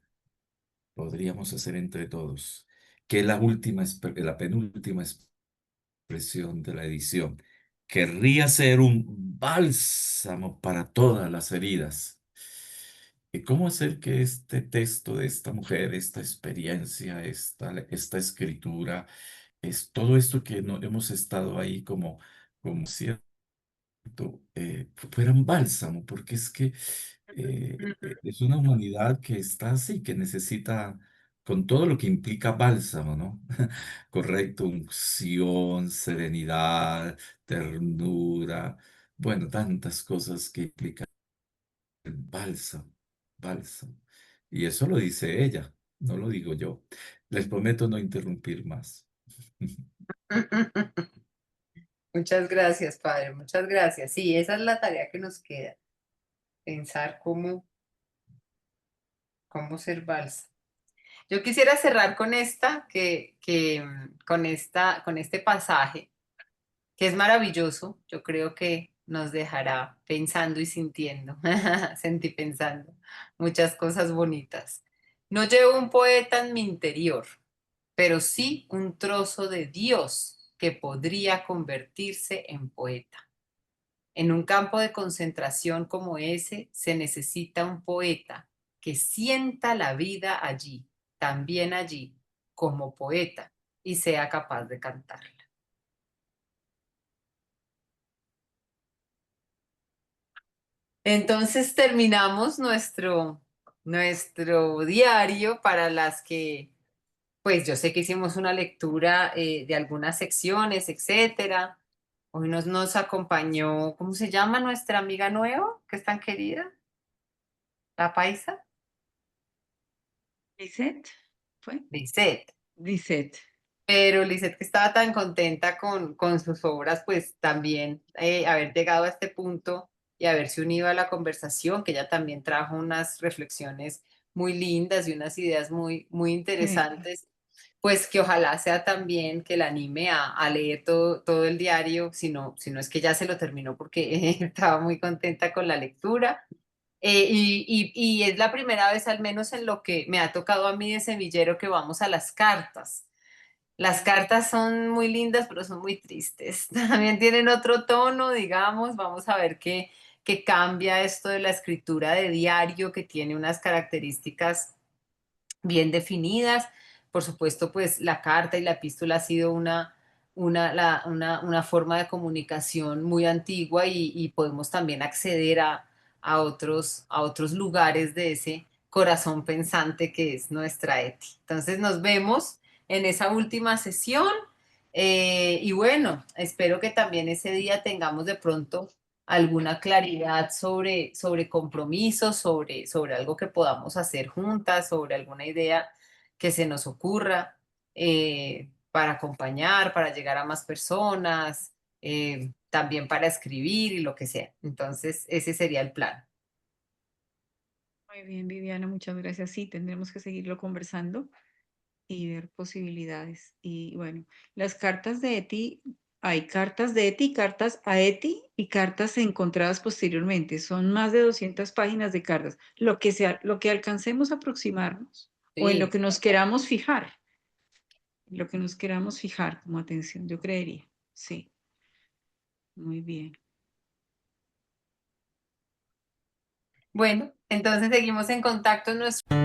entre todos, que es la penúltima expresión de la edición. Querría ser un bálsamo para todas las heridas. ¿Y cómo hacer que este texto de esta mujer, esta experiencia, esta escritura, es todo esto que no, hemos estado ahí como cierto, fuera un bálsamo? Porque es que es una humanidad que está así, que necesita, con todo lo que implica bálsamo, ¿no? Correcto, unción, serenidad, ternura, bueno, tantas cosas que implica el bálsamo, bálsamo. Y eso lo dice ella, no lo digo yo. Les prometo no interrumpir más. Muchas gracias, padre, muchas gracias. Sí, esa es la tarea que nos queda, pensar cómo ser balsa. Yo quisiera cerrar con con este pasaje, que es maravilloso. Yo creo que nos dejará pensando y sintiendo, pensando muchas cosas bonitas. No llevo un poeta en mi interior, pero sí un trozo de Dios que podría convertirse en poeta. En un campo de concentración como ese se necesita un poeta que sienta la vida allí, también allí, como poeta, y sea capaz de cantarla. Entonces terminamos nuestro diario para las que, pues yo sé que hicimos una lectura de algunas secciones, etcétera. Hoy nos acompañó, ¿cómo se llama nuestra amiga nueva, que es tan querida? La paisa, Lisette, ¿fue? Lisette. Lisette. Pero Lisette, que estaba tan contenta con sus obras, pues también haber llegado a este punto y haberse unido a la conversación, que ella también trajo unas reflexiones muy lindas y unas ideas muy Sí. interesantes, pues que ojalá sea también que la anime a leer todo el diario, si no es que ya se lo terminó porque estaba muy contenta con la lectura. Y es la primera vez, al menos en lo que me ha tocado a mí de semillero, que vamos a las cartas. Las cartas son muy lindas, pero son muy tristes. También tienen otro tono, digamos. Vamos a ver qué cambia esto de la escritura de diario, que tiene unas características bien definidas. Por supuesto, pues la carta y la epístola ha sido una forma de comunicación muy antigua y podemos también acceder a otros lugares de ese corazón pensante que es nuestra Eti. Entonces nos vemos en esa última sesión y bueno, espero que también ese día tengamos de pronto alguna claridad sobre compromisos, sobre algo que podamos hacer juntas, sobre alguna idea que se nos ocurra para acompañar, para llegar a más personas, también para escribir y lo que sea. Entonces, ese sería el plan. Muy bien, Viviana, muchas gracias. Sí, tendremos que seguirlo conversando y ver posibilidades. Y bueno, las cartas de Eti hay cartas de Eti, cartas a Eti y cartas encontradas posteriormente. Son más de 200 páginas de cartas. Lo que alcancemos a aproximarnos o en lo Sí. que nos queramos fijar. En lo que nos queramos fijar como atención, yo creería. Sí. Muy bien. Bueno, entonces seguimos en contacto en nuestro